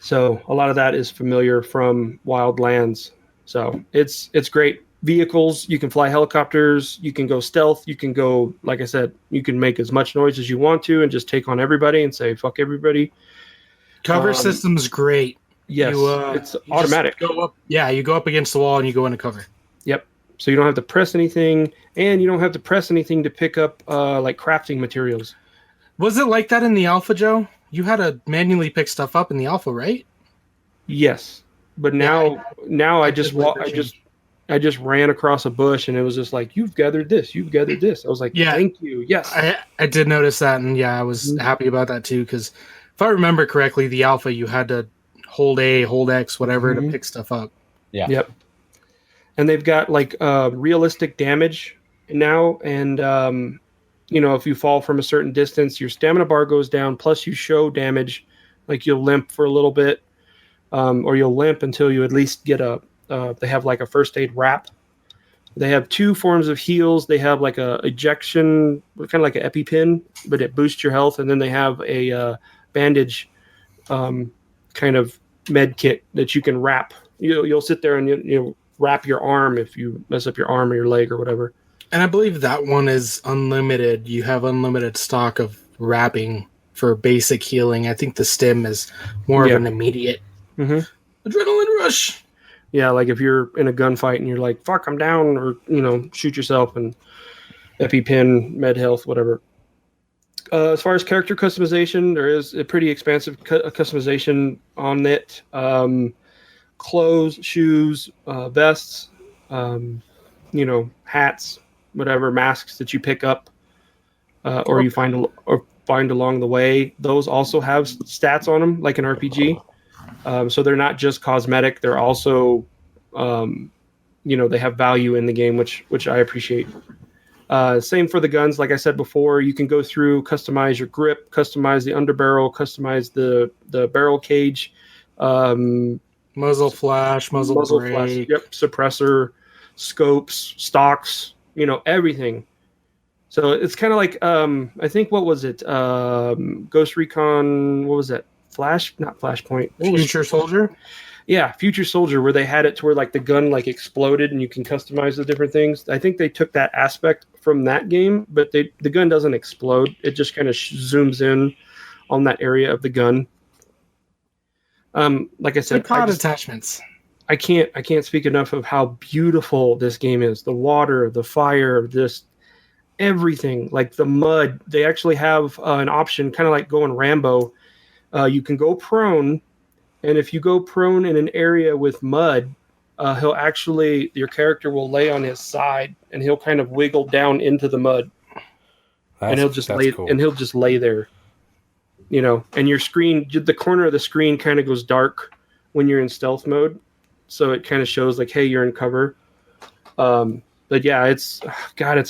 S5: So a lot of that is familiar from Wildlands. So it's great. Vehicles, you can fly helicopters, you can go stealth, you can go, like I said, you can make as much noise as you want to and just take on everybody and say fuck everybody.
S6: Cover system's great.
S5: Yes, it's
S6: you
S5: automatic.
S6: just go up. Yeah, you go up against the wall and you go into cover.
S5: Yep. So you don't have to press anything, and you don't have to press anything to pick up like crafting materials.
S6: Was it like that in the alpha, Joe? You had to manually pick stuff up in the alpha, right?
S5: Yes, but now I just
S6: did like the
S5: I just ran across a bush, and it was just like, you've gathered this, you've gathered this. I was like,
S6: Yeah.
S5: thank you. Yes.
S6: I did notice that, and yeah, I was happy about that too. Because if I remember correctly, the alpha you had to hold A, hold X, whatever to pick stuff up.
S7: Yeah.
S5: Yep. And they've got like realistic damage now, and if you fall from a certain distance, your stamina bar goes down. Plus, you show damage, like you'll limp for a little bit, or you'll limp until you at least get they have like a first aid wrap. They have 2 forms of heals. They have like a ejection, kind of like an EpiPen, but it boosts your health. And then they have a bandage kind of med kit that you can wrap. You'll sit there and you'll wrap your arm if you mess up your arm or your leg or whatever.
S6: And I believe that one is unlimited. You have unlimited stock of wrapping for basic healing. I think the stim is more of an immediate adrenaline rush.
S5: Yeah, like if you're in a gunfight and you're like, fuck, I'm down, or, shoot yourself, and EpiPen, med health, whatever. As far as character customization, there is a pretty expansive customization on it. Clothes, shoes, vests, hats, whatever, masks that you pick up or you find along the way. Those also have stats on them, like an RPG. So they're not just cosmetic; they're also, they have value in the game, which I appreciate. Same for the guns. Like I said before, you can go through, customize your grip, customize the underbarrel, customize the barrel cage,
S6: muzzle flash, muzzle brake.
S5: Yep, suppressor, scopes, stocks, everything. So it's kind of like I think, what was it? Ghost Recon. What was that? Not Flashpoint.
S6: Future Soldier?
S5: Yeah, Future Soldier, where they had it to where like the gun like exploded and you can customize the different things. I think they took that aspect from that game, but the gun doesn't explode. It just kind of zooms in on that area of the gun. Like I said,
S6: pod attachments.
S5: I can't speak enough of how beautiful this game is. The water, the fire, just everything. Like the mud. They actually have an option, kind of like going Rambo. You can go prone, and if you go prone in an area with mud, your character will lay on his side, and he'll kind of wiggle down into the mud, and he'll just lay there. And your screen, the corner of the screen kind of goes dark when you're in stealth mode, so it kind of shows like, hey, you're in cover. But yeah, it's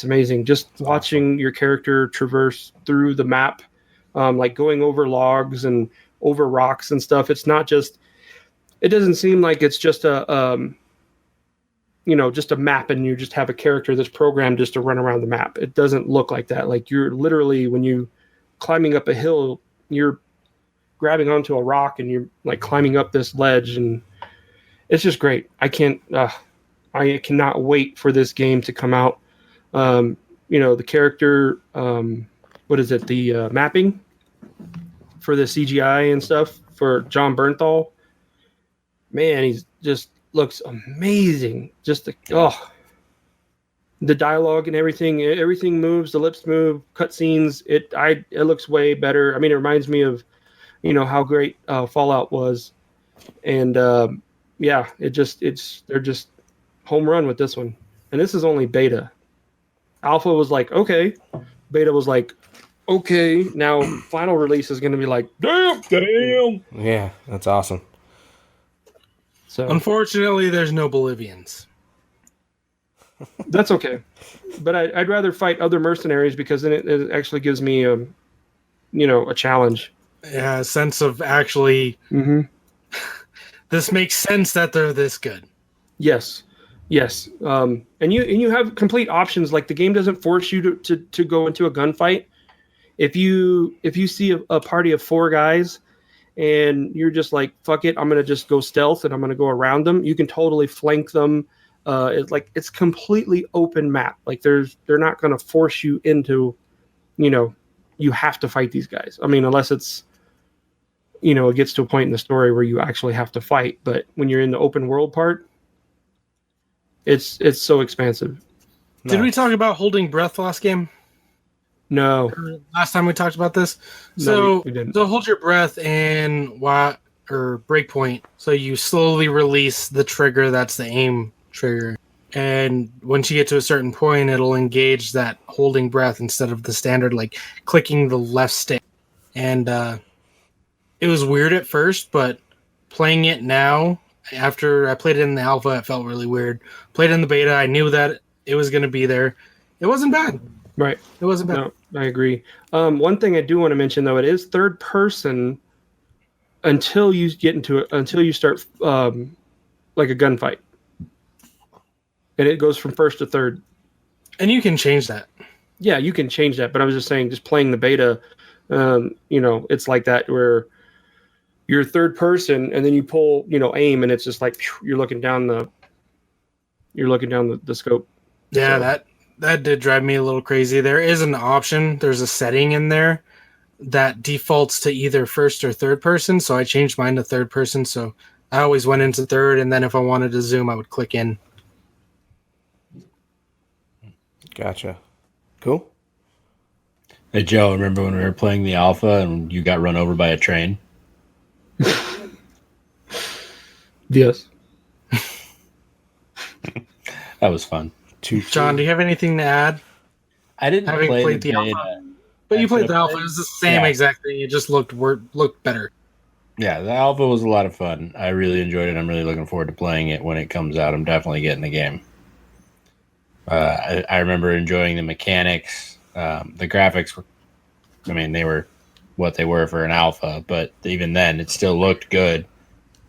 S5: amazing just watching your character traverse through the map. Like going over logs and over rocks and stuff. It's not just, it doesn't seem like it's just a map and you just have a character that's programmed just to run around the map. It doesn't look like that. Like you're literally, when you climbing up a hill, you're grabbing onto a rock and you're like climbing up this ledge, and it's just great. I cannot wait for this game to come out. The character, what is it? The mapping for the CGI and stuff for John Bernthal. Man, he just looks amazing. Just the dialogue and everything moves. The lips move. Cutscenes. It looks way better. I mean, it reminds me of, how great Fallout was, and they're just home run with this one. And this is only beta. Alpha was like, okay. Beta was like, okay. Now final release is going to be like, damn.
S4: Yeah, that's awesome.
S5: So
S6: unfortunately, there's no Bolivians.
S5: That's okay. But I'd rather fight other mercenaries, because then it actually gives me a challenge.
S6: Yeah, a sense of actually, this makes sense that they're this good.
S5: Yes. And you have complete options. Like the game doesn't force you to go into a gunfight. If you see a party of 4 guys and you're just like, fuck it, I'm gonna just go stealth and I'm gonna go around them, you can totally flank them. It's completely open map. Like they're not gonna force you into, you have to fight these guys. I mean, unless it's it gets to a point in the story where you actually have to fight. But when you're in the open world part, it's so expansive.
S6: Did we talk about holding breath last game?
S5: No,
S6: Last time we talked about this?
S5: No,
S6: So,
S5: we didn't.
S6: so hold your breath in breakpoint. So you slowly release the trigger that's the aim trigger. And once you get to a certain point, it'll engage that holding breath instead of the standard, like clicking the left stick. And it was weird at first, but playing it now, after I played it in the alpha, it felt really weird. Played it in the beta, I knew that it was going to be there. It wasn't bad.
S5: right.
S6: It wasn't bad.
S5: No, I agree. One thing I do want to mention, though, it is third person until you start like a gunfight. And it goes from first to third.
S6: And you can change that.
S5: Yeah, you can change that. But I was just saying, just playing the beta, it's like that where you're third person and then you pull, aim, and it's just like you're looking down the scope.
S6: Yeah,
S5: So-
S6: that did drive me a little crazy. There is an option. There's a setting in there that defaults to either first or third person. So I changed mine to third person. So I always went into third, and then if I wanted to zoom, I would click in.
S4: Gotcha. Cool.
S7: Hey, Joe, remember when we were playing the alpha and you got run over by a train?
S5: Yes.
S7: That was fun.
S6: John, do you have anything to add?
S7: I didn't
S6: Having
S7: play
S6: played
S7: the
S6: the
S7: beta.
S6: alpha. But you played the alpha. It was the same exact thing. It just looked better.
S7: Yeah, the alpha was a lot of fun. I really enjoyed it. I'm really looking forward to playing it when it comes out. I'm definitely getting the game. I remember enjoying the mechanics. The graphics were, they were what they were for an alpha, but even then, it still looked good.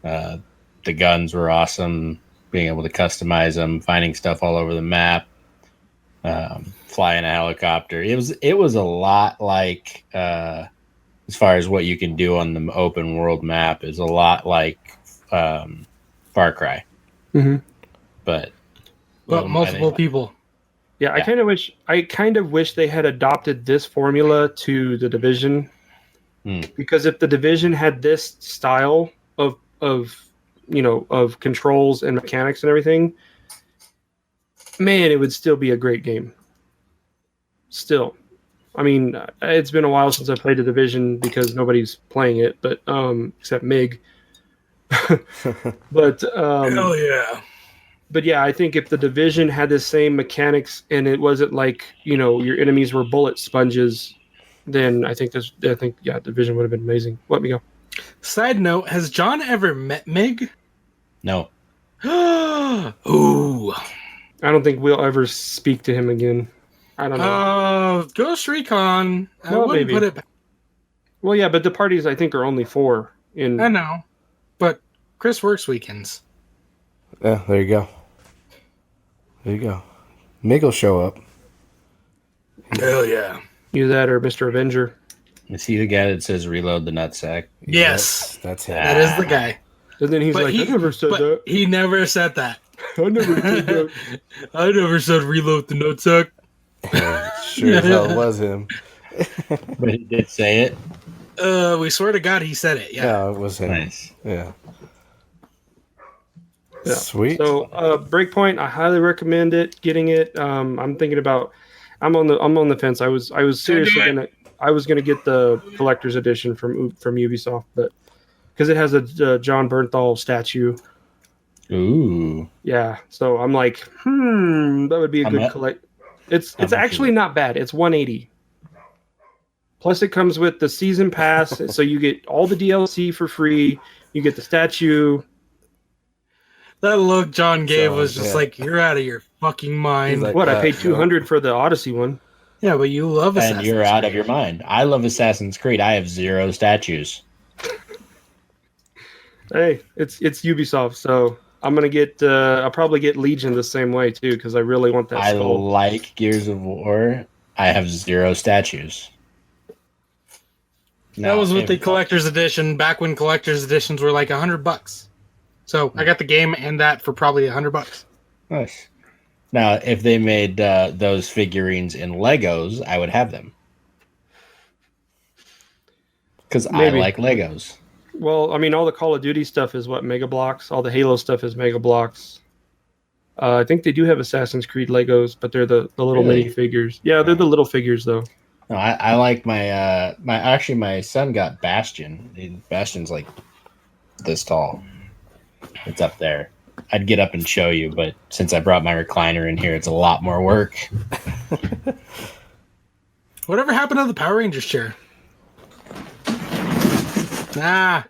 S7: The guns were awesome. Being able to customize them, finding stuff all over the map, flying a helicopter. It was a lot like, as far as what you can do on the open world map, is a lot like Far Cry.
S5: Mm-hmm.
S7: But
S6: multiple people.
S5: Yeah, I kind of wish they had adopted this formula to the Division, because if the Division had this style of controls and mechanics and everything, man, it would still be a great game. Still, it's been a while since I played the Division because nobody's playing it, but except Mig. But
S6: Hell yeah.
S5: But yeah, I think if the Division had the same mechanics and it wasn't like, your enemies were bullet sponges, then I think Division would have been amazing. Let me go.
S6: Side note, has John ever met Mig?
S7: no.
S6: Ooh.
S5: I don't think we'll ever speak to him again. I don't know.
S6: Ghost Recon. I
S5: Well,
S6: wouldn't
S5: maybe.
S6: put it back.
S5: Well, yeah, but the parties I think are only 4 in.
S6: I know. But Chris works weekends.
S4: Yeah, there you go. There you go. Mig will show up.
S6: Hell yeah.
S5: Either that or Mr. Avenger.
S7: Is he the guy that says reload the nutsack?
S6: Yes.
S4: That's him.
S6: That is the guy.
S5: And then he's
S6: But
S5: like, I never said
S6: but
S5: that.
S6: he never said that.
S5: I never said that.
S6: I never said reload the nutsack.
S4: Sure as hell was him.
S7: But he did say it.
S6: We swear to God he said it. Yeah.
S4: Yeah, it was him.
S7: Nice.
S4: Yeah.
S5: Yeah.
S4: Sweet.
S5: So Breakpoint, I highly recommend it. Getting it. I'm thinking about. I'm on the fence. I was seriously gonna get the collector's edition from Ubisoft, but because it has a John Bernthal statue.
S7: Ooh.
S5: Yeah. So I'm like, that would be a good collect. It's actually not bad. It's $180. Plus it comes with the season pass, so you get all the DLC for free. You get the statue.
S6: That look John gave was just like, you're out of your fucking mind.
S4: He's like,
S5: I paid $200 for the Odyssey one.
S6: Yeah, but you love Assassin's
S7: And you're out of
S6: Creed.
S7: your mind. I love Assassin's Creed. I have 0 statues.
S5: Hey, it's Ubisoft, so I'm gonna get. I'll probably get Legion the same way too because I really want that
S7: I
S5: skull.
S7: like Gears of War. I have 0 statues.
S6: That was with the collector's edition back when collector's editions were like $100. So I got the game and that for probably $100.
S7: Nice. Now, if they made those figurines in Legos, I would have them. Because I
S5: Maybe.
S7: like Legos.
S5: Well, I mean, all the Call of Duty stuff is what, Mega Blocks? All the Halo stuff is Mega Blocks. I think they do have Assassin's Creed Legos, but they're the little
S7: Really?
S5: mini figures. Yeah, they're the little figures though.
S7: No, I like my son got Bastion. Bastion's like this tall. It's up there. I'd get up and show you, but since I brought my recliner in here, it's a lot more work.
S6: Whatever happened to the Power Rangers chair? Nah,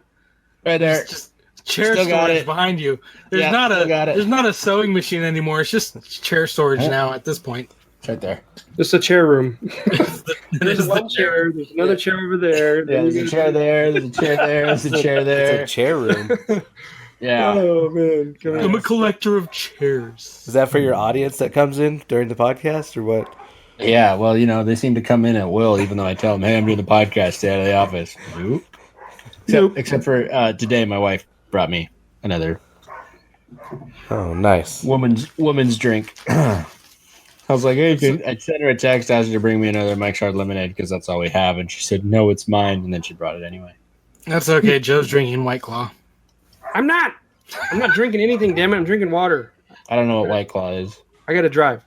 S7: Right there.
S6: just chair
S7: Still got
S6: storage
S7: it.
S6: behind you. There's
S7: Yeah,
S6: not
S7: still got it.
S6: there's not a sewing machine anymore. It's just chair storage
S7: Huh?
S6: now at this point.
S7: It's right there.
S5: It's a chair room.
S6: It
S5: There's
S6: is
S5: one
S6: the
S5: chair. There's another chair over there.
S7: Yeah, there's a chair there. There's a chair there. There's a chair there.
S4: It's a chair room.
S7: Yeah.
S5: Oh man, come
S6: I'm
S5: on.
S6: a collector of chairs.
S4: Is that for your audience that comes in during the podcast or what?
S7: Yeah, well, they seem to come in at will, even though I tell them, hey, I'm doing the podcast, stay out of the office. Nope. Except for today, my wife brought me another
S4: Oh, nice.
S7: woman's drink. I was like, hey, I sent her a text, asked her to bring me another Mike's Hard Lemonade because that's all we have. And she said, no, it's mine. And then she brought it anyway.
S6: That's okay. Joe's drinking White Claw.
S5: I'm not drinking anything. Damn it! I'm drinking water.
S7: I don't know what White Claw is.
S5: I got to drive.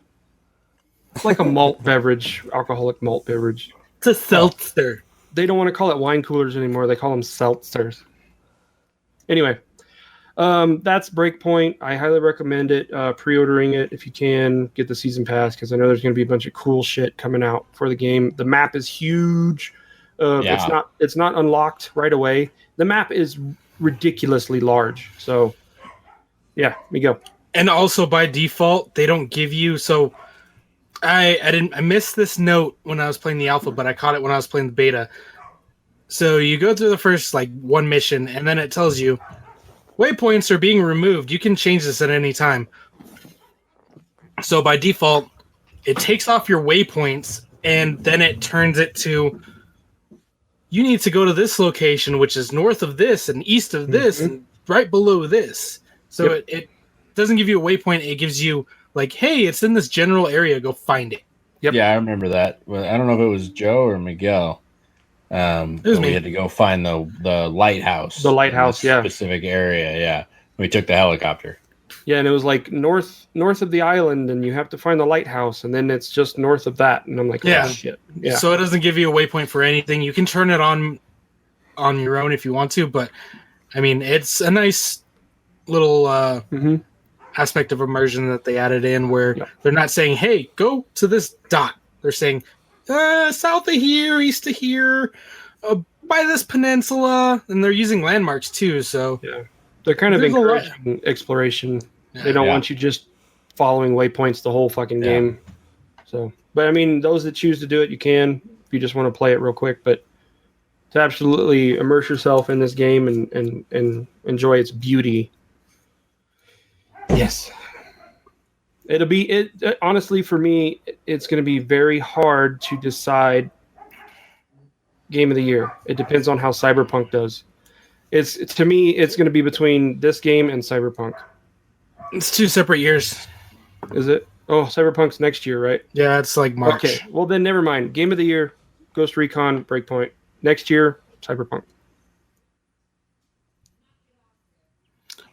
S5: It's like a malt beverage, alcoholic malt beverage.
S6: It's a seltzer.
S5: They don't want to call it wine coolers anymore. They call them seltzers. Anyway, that's Breakpoint. I highly recommend it. Pre-ordering it if you can. Get the season pass because I know there's going to be a bunch of cool shit coming out for the game. The map is huge. It's not unlocked right away. The map is ridiculously large. So, yeah, Miguel.
S6: And also by default, they don't give you I missed this note when I was playing the alpha, but I caught it when I was playing the beta. So you go through the first one mission, and then it tells you waypoints are being removed. You can change this at any time. So by default, it takes off your waypoints, and then it turns it to you need to go to this location, which is north of this and east of this, and right below this. So it doesn't give you a waypoint. It gives you hey, it's in this general area. Go find it.
S5: Yep.
S7: Yeah, I remember that. Well, I don't know if it was Joe or Miguel.
S6: It was
S7: we
S6: me.
S7: had to go find the lighthouse.
S5: The lighthouse,
S7: in this
S5: yeah.
S7: specific area, yeah. We took the helicopter.
S5: Yeah, and it was north of the island, and you have to find the lighthouse, and then it's just north of that. And I'm like,
S6: Yeah.
S5: oh, shit. Yeah.
S6: So it doesn't give you a waypoint for anything. You can turn it on your own if you want to, but I mean, it's a nice little aspect of immersion that they added in where they're not saying, hey, go to this dot. They're saying, south of here, east of here, by this peninsula, and they're using landmarks too. So
S5: yeah, they're kind of
S6: There's a lot.
S5: encouraging exploration.
S6: Yeah.
S5: They don't
S7: Yeah.
S5: want you just following waypoints the whole fucking game. So, but I mean, those that choose to do it, you can if you just want to play it real quick. But to absolutely immerse yourself in this game and enjoy its beauty, yes, it'll be it. Honestly, for me, it's going to be very hard to decide game of the year. It depends on how Cyberpunk does. It's to me, it's going to be between this game and Cyberpunk.
S6: it's 2 separate years.
S5: Is it? Oh, Cyberpunk's next year, right?
S6: Yeah, it's March.
S5: Okay. Well, then never mind. Game of the year, Ghost Recon Breakpoint. Next year, Cyberpunk.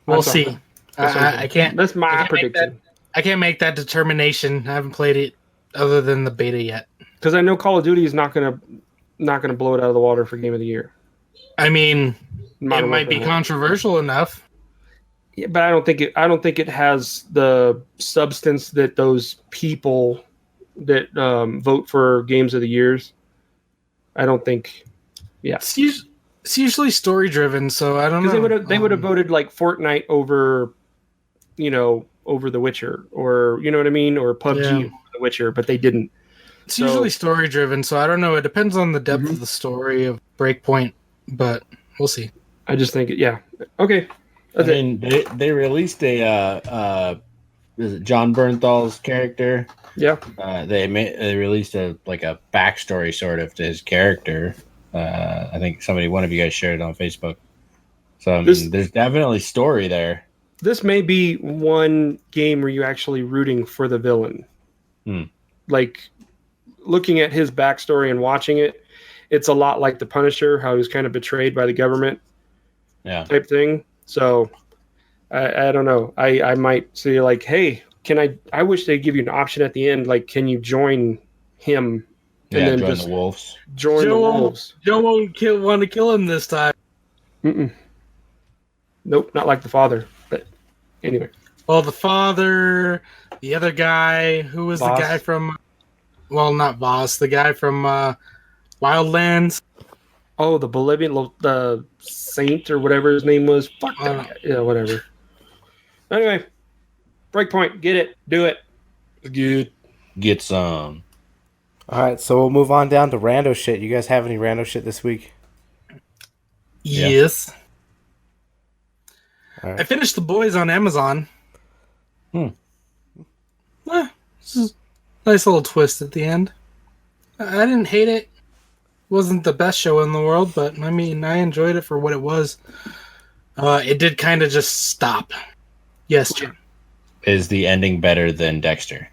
S6: We'll
S5: That's
S6: see.
S5: all. That's all.
S6: I can't.
S5: That's my
S6: I can't make
S5: prediction.
S6: I can't make that determination. I haven't played it other than the beta yet.
S5: Because I know Call of Duty is not gonna blow it out of the water for Game of the Year.
S6: I mean,
S5: Modern
S6: it might be
S5: Warfare.
S6: controversial enough.
S5: Yeah, but I don't think it has the substance that those people that vote for games of the years. I don't think. Yeah,
S6: It's usually story driven, so I don't know.
S5: because they would have voted like Fortnite over, over The Witcher, or you know what I mean, or PUBG
S6: Yeah.
S5: over The Witcher, but they didn't.
S6: It's usually story driven, so I don't know. It depends on the depth of the story of Breakpoint, but we'll see.
S5: I just think yeah. Okay. That's it.
S7: mean, they released is it John Bernthal's character?
S5: Yeah.
S7: They released a backstory sort of to his character. I think one of you guys shared it on Facebook. So I mean, there's definitely story there.
S5: This may be one game where you're actually rooting for the villain. Like looking at his backstory and watching it, it's a lot like the Punisher, how he was kind of betrayed by the government. type thing. So I don't know. I might say like, hey, I wish they'd give you an option at the end, like, can you join him? And then
S7: join
S5: just
S7: the wolves.
S5: join the wolves.
S6: Joe won't want to kill him this time.
S5: Nope, not like the father. But anyway.
S6: Well, the father, the other guy, who was
S5: Voss.
S6: the guy from, well, not Voss, the guy from Wildlands.
S5: Oh, the Bolivian, the saint or whatever his name was. Fuck that guy. Yeah, whatever. Anyway, Breakpoint, get it, do it. It's good.
S7: Get some.
S4: All right, so we'll move on down to rando shit. You guys have any rando shit this week?
S6: Yes.
S4: All right.
S6: I finished The Boys on Amazon. This is a nice little twist at the end. I didn't hate it. It wasn't the best show in the world, but I mean, I enjoyed it for what it was. It did kind of just stop. Yes, Jim.
S7: Is the ending better than Dexter?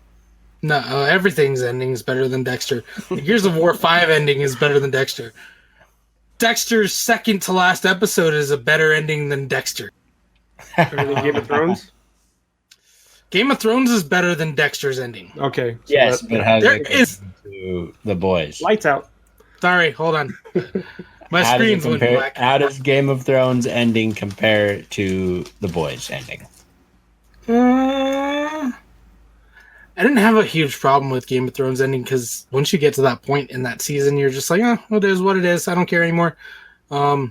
S6: No, everything's ending is better than Dexter. The Gears of War 5 ending is better than Dexter. Dexter's second to last episode is a better ending than Dexter.
S5: Game of Thrones?
S6: Game of Thrones is better than Dexter's ending.
S5: Okay. So
S7: Yes, but how
S6: There
S7: does it
S6: is-
S7: compare to The Boys?
S5: lights out.
S6: Sorry, hold on. My
S7: How does,
S6: screen's
S7: it
S6: went
S7: compare,
S6: black.
S7: how does Game of Thrones ending compare to The Boys ending?
S6: I didn't have a huge problem with Game of Thrones ending because once you get to that point in that season, you're just like, oh, well, it is what it is. I don't care anymore. The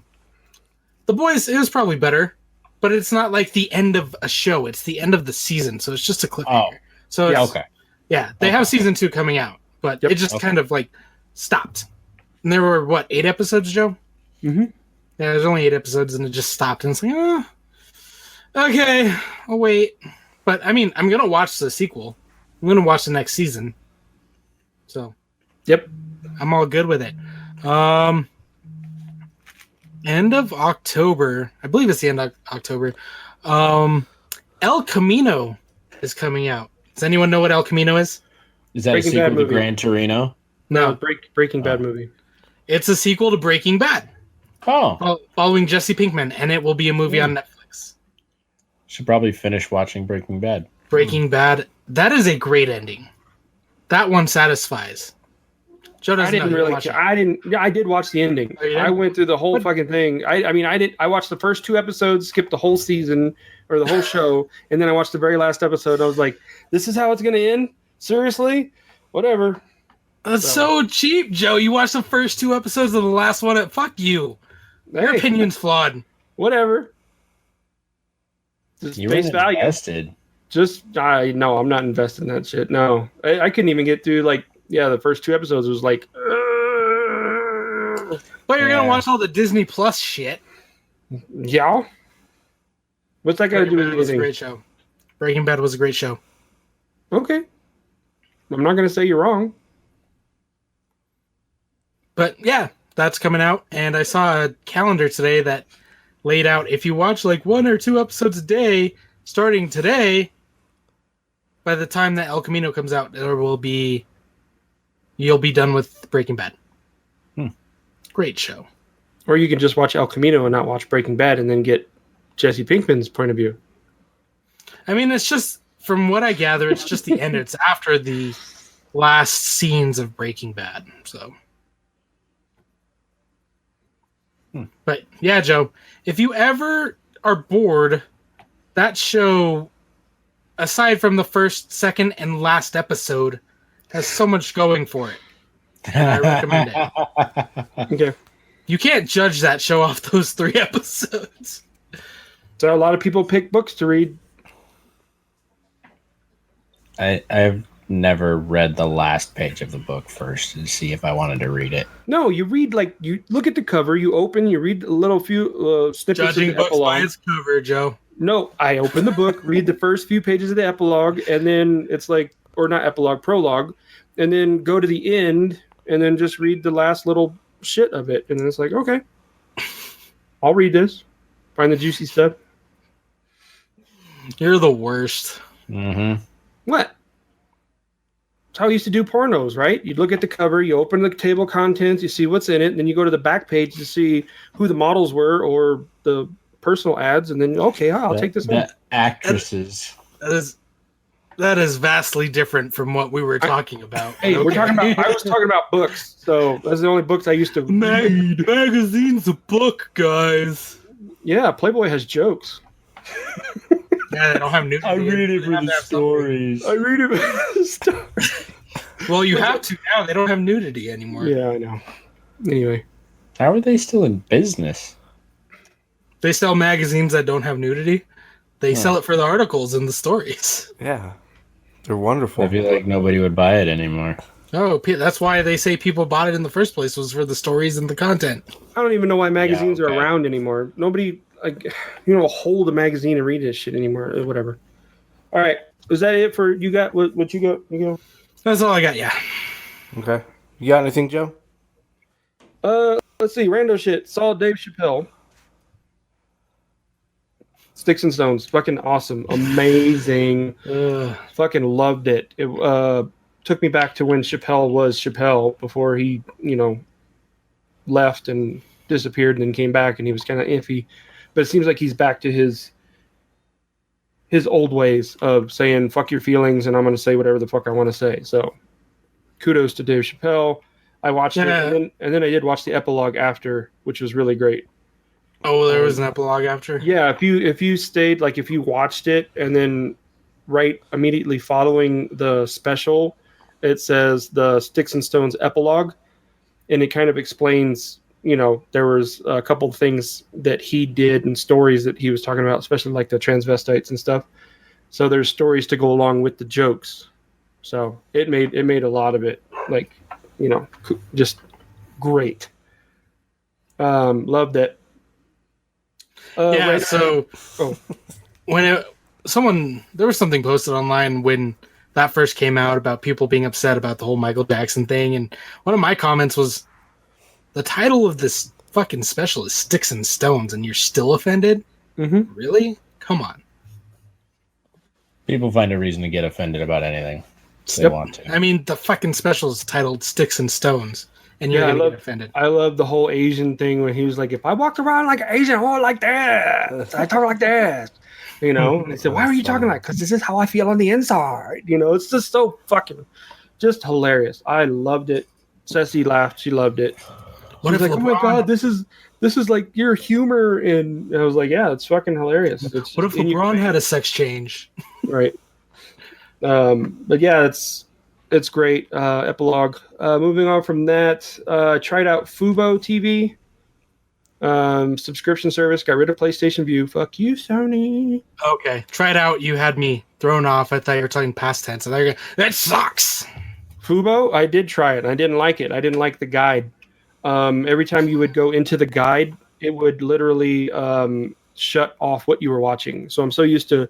S6: Boys, it was probably better, but it's not like the end of a show. It's the end of the season, so it's just a cliffhanger.
S7: Oh,
S6: So
S5: yeah,
S6: it's,
S7: okay.
S6: yeah, they have season 2 coming out, but
S5: Yep.
S6: it just kind of like stopped. And there were, 8 episodes, Joe?
S5: Mm-hmm.
S6: Yeah, there's only 8 episodes, and it just stopped. And it's like, oh, okay, I'll wait. But, I mean, I'm going to watch the sequel. I'm going to watch the next season. So,
S5: Yep.
S6: I'm all good with it. End of October. I believe it's the end of October. El Camino is coming out. Does anyone know what El Camino is?
S7: Is that
S5: Breaking
S7: a sequel
S5: Bad
S7: to
S5: movie.
S7: Gran Torino?
S6: No.
S5: Breaking Bad movie.
S6: It's a sequel to Breaking Bad,
S7: Oh,
S6: following Jesse Pinkman, and it will be a movie on Netflix.
S7: should probably finish watching Breaking Bad.
S6: Breaking Bad. That is a great ending. That one satisfies. Joe
S5: I
S6: doesn't
S5: didn't
S6: know.
S5: really.
S6: Watch it.
S5: I didn't. Yeah, I did watch the ending.
S6: Oh, you did?
S5: I went through the whole fucking thing. I mean, I did. I watched the first 2 episodes, skipped the whole season or the whole show, and then I watched the very last episode. I was like, "This is how it's gonna end? Seriously? Whatever."
S6: That's so cheap, Joe. You watched the first 2 episodes of the last one. Fuck you. Your
S5: Hey,
S6: opinion's flawed.
S5: whatever. Just
S7: You
S5: face
S7: were
S5: value.
S7: invested.
S5: Just no, I'm not investing in that shit. No, I couldn't even get through the first 2 episodes was like.
S6: But you're
S7: Yeah.
S6: gonna watch all the Disney Plus shit.
S5: Yeah. What's that got to do with
S6: Bad was a
S5: anything?
S6: great show. Breaking Bad was a great show.
S5: Okay. I'm not going to say you're wrong.
S6: But yeah, that's coming out. And I saw a calendar today that laid out if you watch 1 or 2 episodes a day starting today, by the time that El Camino comes out, you'll be done with Breaking Bad. Great show.
S5: Or you can just watch El Camino and not watch Breaking Bad and then get Jesse Pinkman's point of view.
S6: I mean, it's just, from what I gather, it's just the end. It's after the last scenes of Breaking Bad. So, but yeah, Joe, if you ever are bored, that show, aside from the first, second, and last episode, has so much going for it. And I recommend it.
S5: Okay.
S6: You can't judge that show off those 3 episodes.
S5: So a lot of people pick books to read.
S7: I've never read the last page of the book first to see if I wanted to read it.
S5: No, you read you look at the cover, you open, you read a little few snippets
S6: Judging
S5: of the
S6: books by
S5: epilogue.
S6: its cover, Joe.
S5: No, I open the book, read the first few pages of the epilogue, and then it's or not epilogue, prologue, and then go to the end, and then just read the last little shit of it, and then it's like, okay, I'll read this, find the juicy stuff.
S6: You're the worst.
S7: Mm-hmm.
S5: What? That's how we used to do pornos, right? You'd look at the cover, you open the table of contents, you see what's in it, and then you go to the back page to see who the models were or the personal ads, and then okay, I'll take this one.
S7: The actresses.
S6: That is vastly different from what we were talking about.
S5: Hey, we're talking about. I was talking about books, so that's the only books I used to read.
S6: Magazine's a book, guys.
S5: Yeah, Playboy has jokes.
S6: Yeah, they don't have nudity.
S7: I read it for the stories.
S5: I read it for the stories.
S6: Well, you have to now. They don't have nudity anymore.
S5: Yeah, I know. Anyway,
S7: How are they still in business?
S6: They sell magazines that don't have nudity. They sell it for the articles and the stories.
S4: Yeah. They're wonderful.
S7: I feel like nobody would buy it anymore.
S6: Oh, that's why they say people bought it in the first place, was for the stories and the content.
S5: I don't even know why magazines
S7: okay.
S5: are around anymore. Nobody, hold a magazine and read this shit anymore. Whatever. All right, is that it for you? Got what you got?
S6: That's all I got. Yeah.
S4: Okay. You got anything, Joe?
S5: Let's see. Rando shit. Saw Dave Chappelle. Sticks and Stones. Fucking awesome. Amazing. Fucking loved it. It took me back to when Chappelle was Chappelle before he, left and disappeared and then came back and he was kind of iffy. But it seems like he's back to his old ways of saying fuck your feelings and I'm going to say whatever the fuck I want to say. So kudos to Dave Chappelle. I watched it and then I did watch the epilogue after, which was really great.
S6: Oh, there was an epilogue after?
S5: Yeah, if you stayed, like if you watched it and then right immediately following the special, it says the Sticks and Stones epilogue, and it kind of explains, there was a couple of things that he did and stories that he was talking about, especially like the transvestites and stuff. So there's stories to go along with the jokes. So it made a lot of it just great. Loved it.
S6: When there was something posted online when that first came out about people being upset about the whole Michael Jackson thing, and one of my comments was, the title of this fucking special is Sticks and Stones, and you're still offended?
S5: Mm-hmm.
S6: Really? Come on.
S7: People find a reason to get offended about anything they want to.
S6: I mean, the fucking special is titled Sticks and Stones. And you're going to get offended.
S5: I love the whole Asian thing when he was like, if I walked around like an Asian whore like that, I talk like that. And they said, why are you talking like? Because this is how I feel on the inside. It's just so fucking, just hilarious. I loved it. Ceci laughed. She loved it. What if like, oh my god, this is like your humor. And I was like, yeah, it's fucking hilarious.
S6: What if LeBron had a sex change?
S5: Right. But yeah, it's great. Epilogue. Moving on from that, tried out Fubo TV. Subscription service. Got rid of PlayStation View. Fuck you, Sony.
S6: Okay. Tried out. You had me thrown off. I thought you were talking past tense. That sucks.
S5: Fubo, I did try it. I didn't like it. I didn't like the guide. Every time you would go into the guide, it would literally shut off what you were watching. So I'm so used to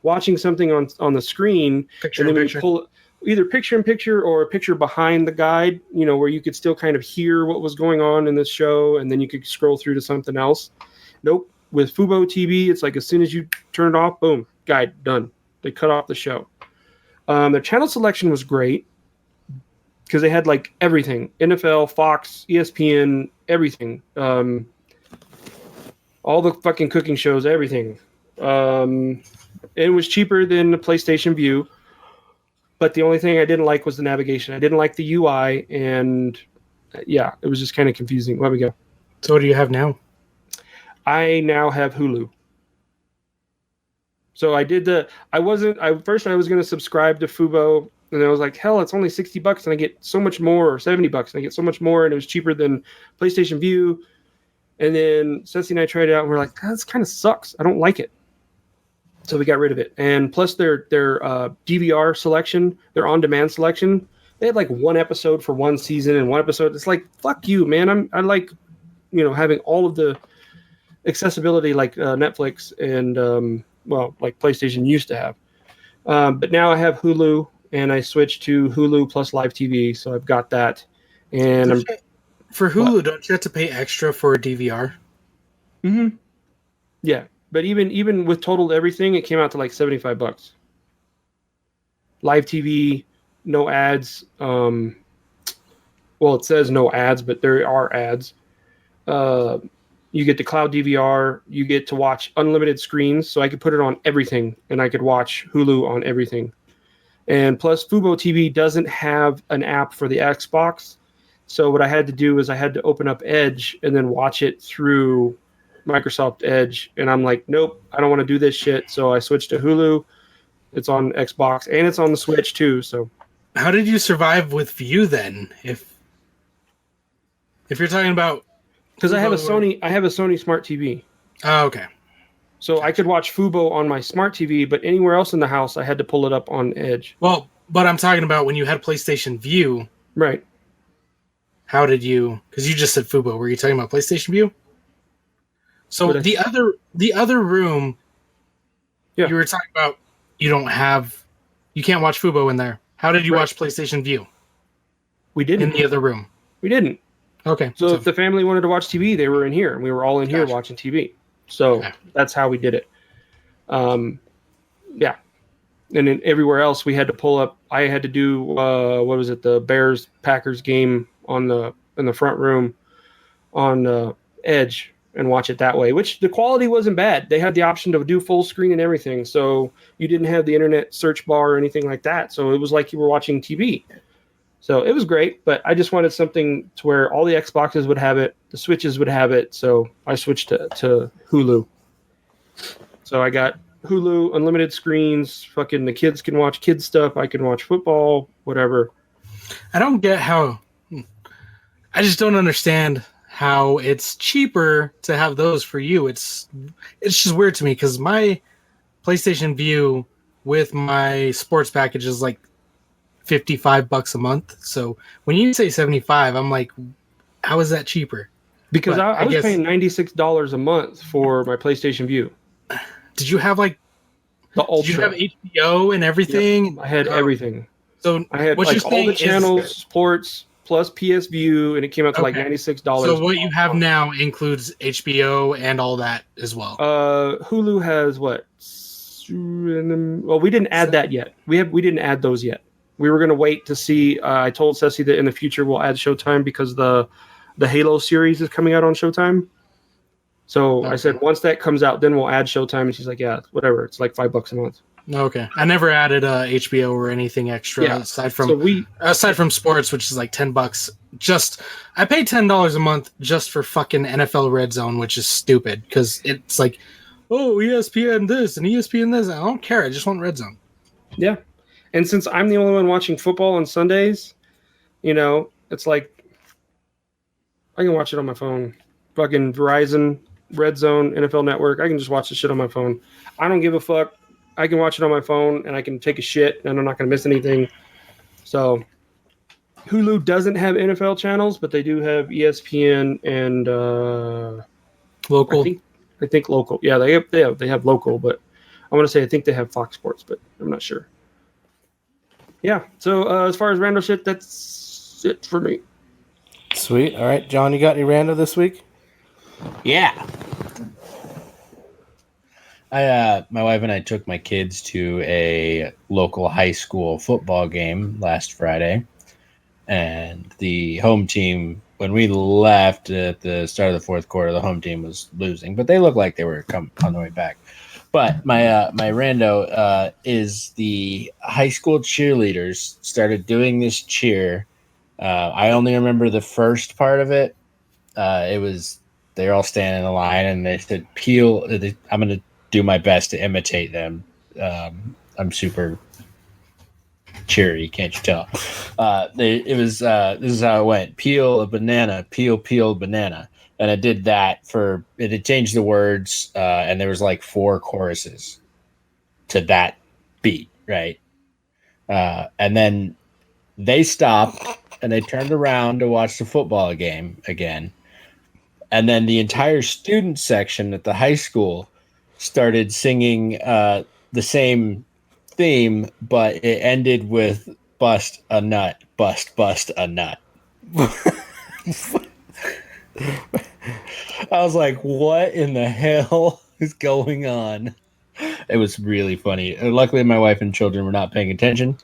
S5: watching something on the screen,
S6: Picture
S5: and then
S6: in
S5: when
S6: picture.
S5: you pull either picture in picture or a picture behind the guide, where you could still kind of hear what was going on in the show, and then you could scroll through to something else. Nope. With Fubo TV, it's like as soon as you turn it off, boom, guide, done. They cut off the show. Their channel selection was great because they had like everything: NFL, Fox, ESPN, everything. All the fucking cooking shows, everything. It was cheaper than the PlayStation View. But the only thing I didn't like was the navigation. I didn't like the UI, and it was just kind of confusing. Let me go.
S6: So what do you have now?
S5: I now have Hulu. So I did first I was going to subscribe to Fubo, and I was like, hell, it's only $60 and I get so much more, or $70 and I get so much more, and it was cheaper than PlayStation View. And then Ceci and I tried it out, and we're like, that kind of sucks. I don't like it. So we got rid of it. And plus their DVR selection, their on-demand selection, they had like one episode for one season and one episode. It's like, fuck you, man. I like, having all of the accessibility like Netflix and, like PlayStation used to have. But now I have Hulu, and I switched to Hulu plus live TV. So I've got that. And
S6: for Hulu, don't you have to pay extra for a DVR?
S5: Mm-hmm. Yeah. But even with totaled everything, it came out to like $75. Live TV, no ads. It says no ads, but there are ads. You get the cloud DVR. You get to watch unlimited screens, so I could put it on everything, and I could watch Hulu on everything. And plus, Fubo TV doesn't have an app for the Xbox, so what I had to do is I had to open up Edge and then watch it through Microsoft Edge. And I'm like, nope, I don't want to do this shit. So I switched to Hulu. It's on Xbox and it's on the Switch too. So
S6: How did you survive with View then? If you're talking about,
S5: because I have a Sony Smart TV.
S6: oh, okay.
S5: So I could watch Fubo on my Smart TV, but anywhere else in the house, I had to pull it up on Edge.
S6: Well, but I'm talking about when you had PlayStation View.
S5: Right.
S6: How did you? Because you just said Fubo. Were you talking about PlayStation View? So the other room,
S5: Yeah.
S6: you were talking about. You can't watch Fubo in there. How did you watch PlayStation View
S5: We didn't.
S6: in the other room?
S5: We didn't.
S6: Okay.
S5: So if the family wanted to watch TV, they were in here. We were all in here watching TV. So that's how we did it. Yeah. And then everywhere else we had to pull up. I had to do what was it? The Bears Packers game in the front room on Edge and watch it that way, which the quality wasn't bad. They had the option to do full screen and everything. So you didn't have the internet search bar or anything like that. So it was like you were watching TV. So it was great, but I just wanted something to where all the Xboxes would have it, the Switches would have it. So I switched to Hulu. So I got Hulu, unlimited screens. Fucking the kids can watch kids stuff. I can watch football, whatever.
S6: I don't get how. I just don't understand how it's cheaper to have those for you. It's just weird to me because my PlayStation View with my sports package is like $55 a month. So when you say 75, I'm like, how is that cheaper?
S5: Because I was paying $96 a month for my PlayStation View.
S6: Did you have like
S5: the Ultra?
S6: Did you have HBO and everything?
S5: Yep, I had everything.
S6: So
S5: I had
S6: what
S5: like
S6: you're
S5: all the
S6: saying
S5: channels, sports plus PS View, and it came out to like $96.
S6: So what you have now includes HBO and all that as well.
S5: Hulu has what? Well, we didn't add that yet. We didn't add those yet. We were gonna wait to see. I told Ceci that in the future we'll add Showtime because the Halo series is coming out on Showtime. So I said once that comes out, then we'll add Showtime, and she's like, yeah, whatever. It's like $5 a month.
S6: Okay, I never added HBO or anything extra aside from sports, which is like $10. I pay $10 a month just for fucking NFL Red Zone, which is stupid because it's like, oh, ESPN this and ESPN this. I don't care. I just want Red Zone.
S5: Yeah, and since I'm the only one watching football on Sundays, it's like I can watch it on my phone. Fucking Verizon, Red Zone, NFL Network. I can just watch the shit on my phone. I don't give a fuck. I can watch it on my phone, and I can take a shit, and I'm not going to miss anything. So Hulu doesn't have NFL channels, but they do have ESPN and
S6: local.
S5: I think local. Yeah, they have local, but I want to say I think they have Fox Sports, but I'm not sure. Yeah. So as far as random shit, that's it for me.
S4: Sweet. All right, John, you got any rando this week?
S7: Yeah. My wife and I took my kids to a local high school football game last Friday, and the home team, when we left at the start of the fourth quarter, the home team was losing, but they looked like they were on their way back. But my rando is the high school cheerleaders started doing this cheer. I only remember the first part of it. They're all standing in a line, and they said, "Peel." I'm going to do my best to imitate them. I'm super cheery, can't you tell? This is how it went: peel a banana, peel banana, and it did that for it. It changed the words, and there was like 4 choruses to that beat, right? And then they stopped and they turned around to watch the football game again, and then the entire student section at the high school started singing the same theme, but it ended with "bust a nut, bust a nut." I was like, "What in the hell is going on?" It was really funny. Luckily, my wife and children were not paying attention,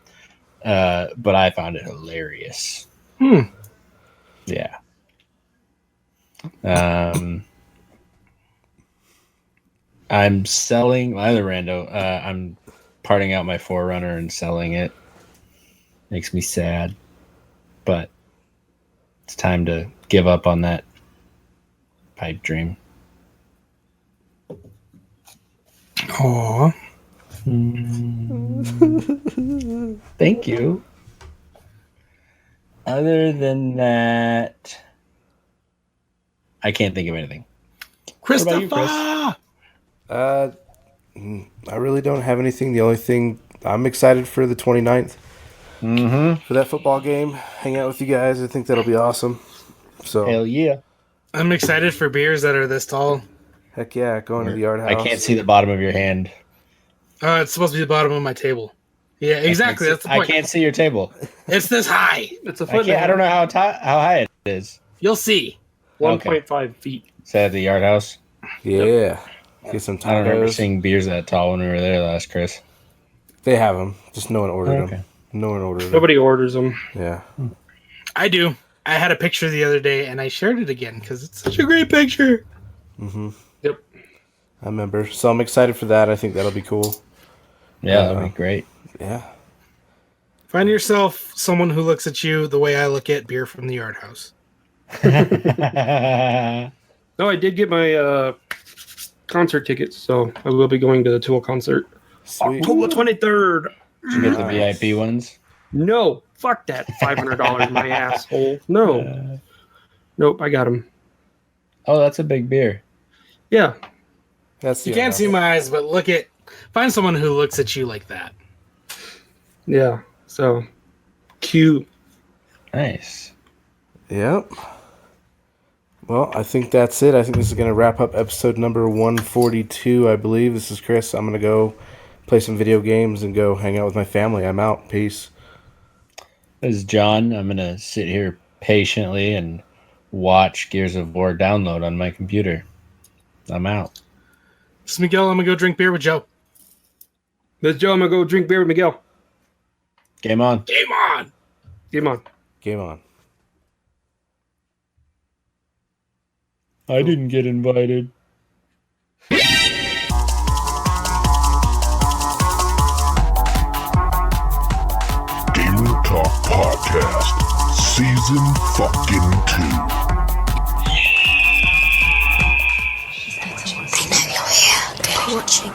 S7: but I found it hilarious. Yeah. I'm selling either Rando. I'm parting out my Forerunner and selling it. Makes me sad, but it's time to give up on that pipe dream.
S6: Aww.
S7: Thank you. Other than that, I can't think of anything.
S6: Christopher!
S7: What about you, Chris?
S4: I really don't have anything. The only thing I'm excited for the 29th for that football game. Hang out with you guys. I think that'll be awesome. So
S7: Hell yeah.
S6: I'm excited for beers that are this tall.
S4: heck yeah, going to the yard house.
S7: I can't see the bottom of your hand.
S6: It's supposed to be the bottom of my table. Yeah, exactly. That's the point.
S7: I can't see your table.
S6: It's this high.
S5: It's a
S7: I
S5: foot.
S7: can't. I don't know how high it is.
S6: You'll see.
S5: 1.5 feet.
S7: Is that at the yard house?
S4: Yeah. Get some
S7: I don't remember
S4: tacos.
S7: seeing beers that tall when we were there last, Chris.
S4: They have them. Just no one ordered
S7: Okay.
S4: them. No one ordered them.
S5: Nobody orders them.
S4: Yeah.
S6: I do. I had a picture the other day, and I shared it again because it's such a great picture.
S4: Mm-hmm.
S5: Yep.
S4: I remember. So I'm excited for that. I think that'll be cool.
S7: Yeah, that'd be great.
S4: Yeah.
S6: Find yourself someone who looks at you the way I look at beer from the yard house.
S5: No, I did get my concert tickets, so I will be going to the Tool concert.
S4: Sweet.
S5: October 23rd.
S7: Did you get the VIP ones?
S5: No, fuck that $500, my asshole. No. Nope, I got them.
S7: Oh, that's a big beer.
S5: Yeah.
S4: That's the
S6: You can't
S4: yard
S6: see
S4: house.
S6: my eyes, but find someone who looks at you like that.
S5: Yeah. So, cute.
S7: Nice.
S4: Yep. Well, I think that's it. I think this is going to wrap up episode number 142, I believe. This is Chris. I'm going to go play some video games and go hang out with my family. I'm out. Peace.
S7: This is John. I'm going to sit here patiently and watch Gears of War download on my computer. I'm out.
S6: This is Miguel. I'm going to go drink beer with Joe.
S5: This is Joe. I'm going to go drink beer with Miguel.
S7: Game on.
S6: Game on!
S5: Game on.
S4: Game on.
S7: I didn't get invited.
S1: Gamer Talk Podcast, Season fucking 2.
S2: They know you're here. They're watching.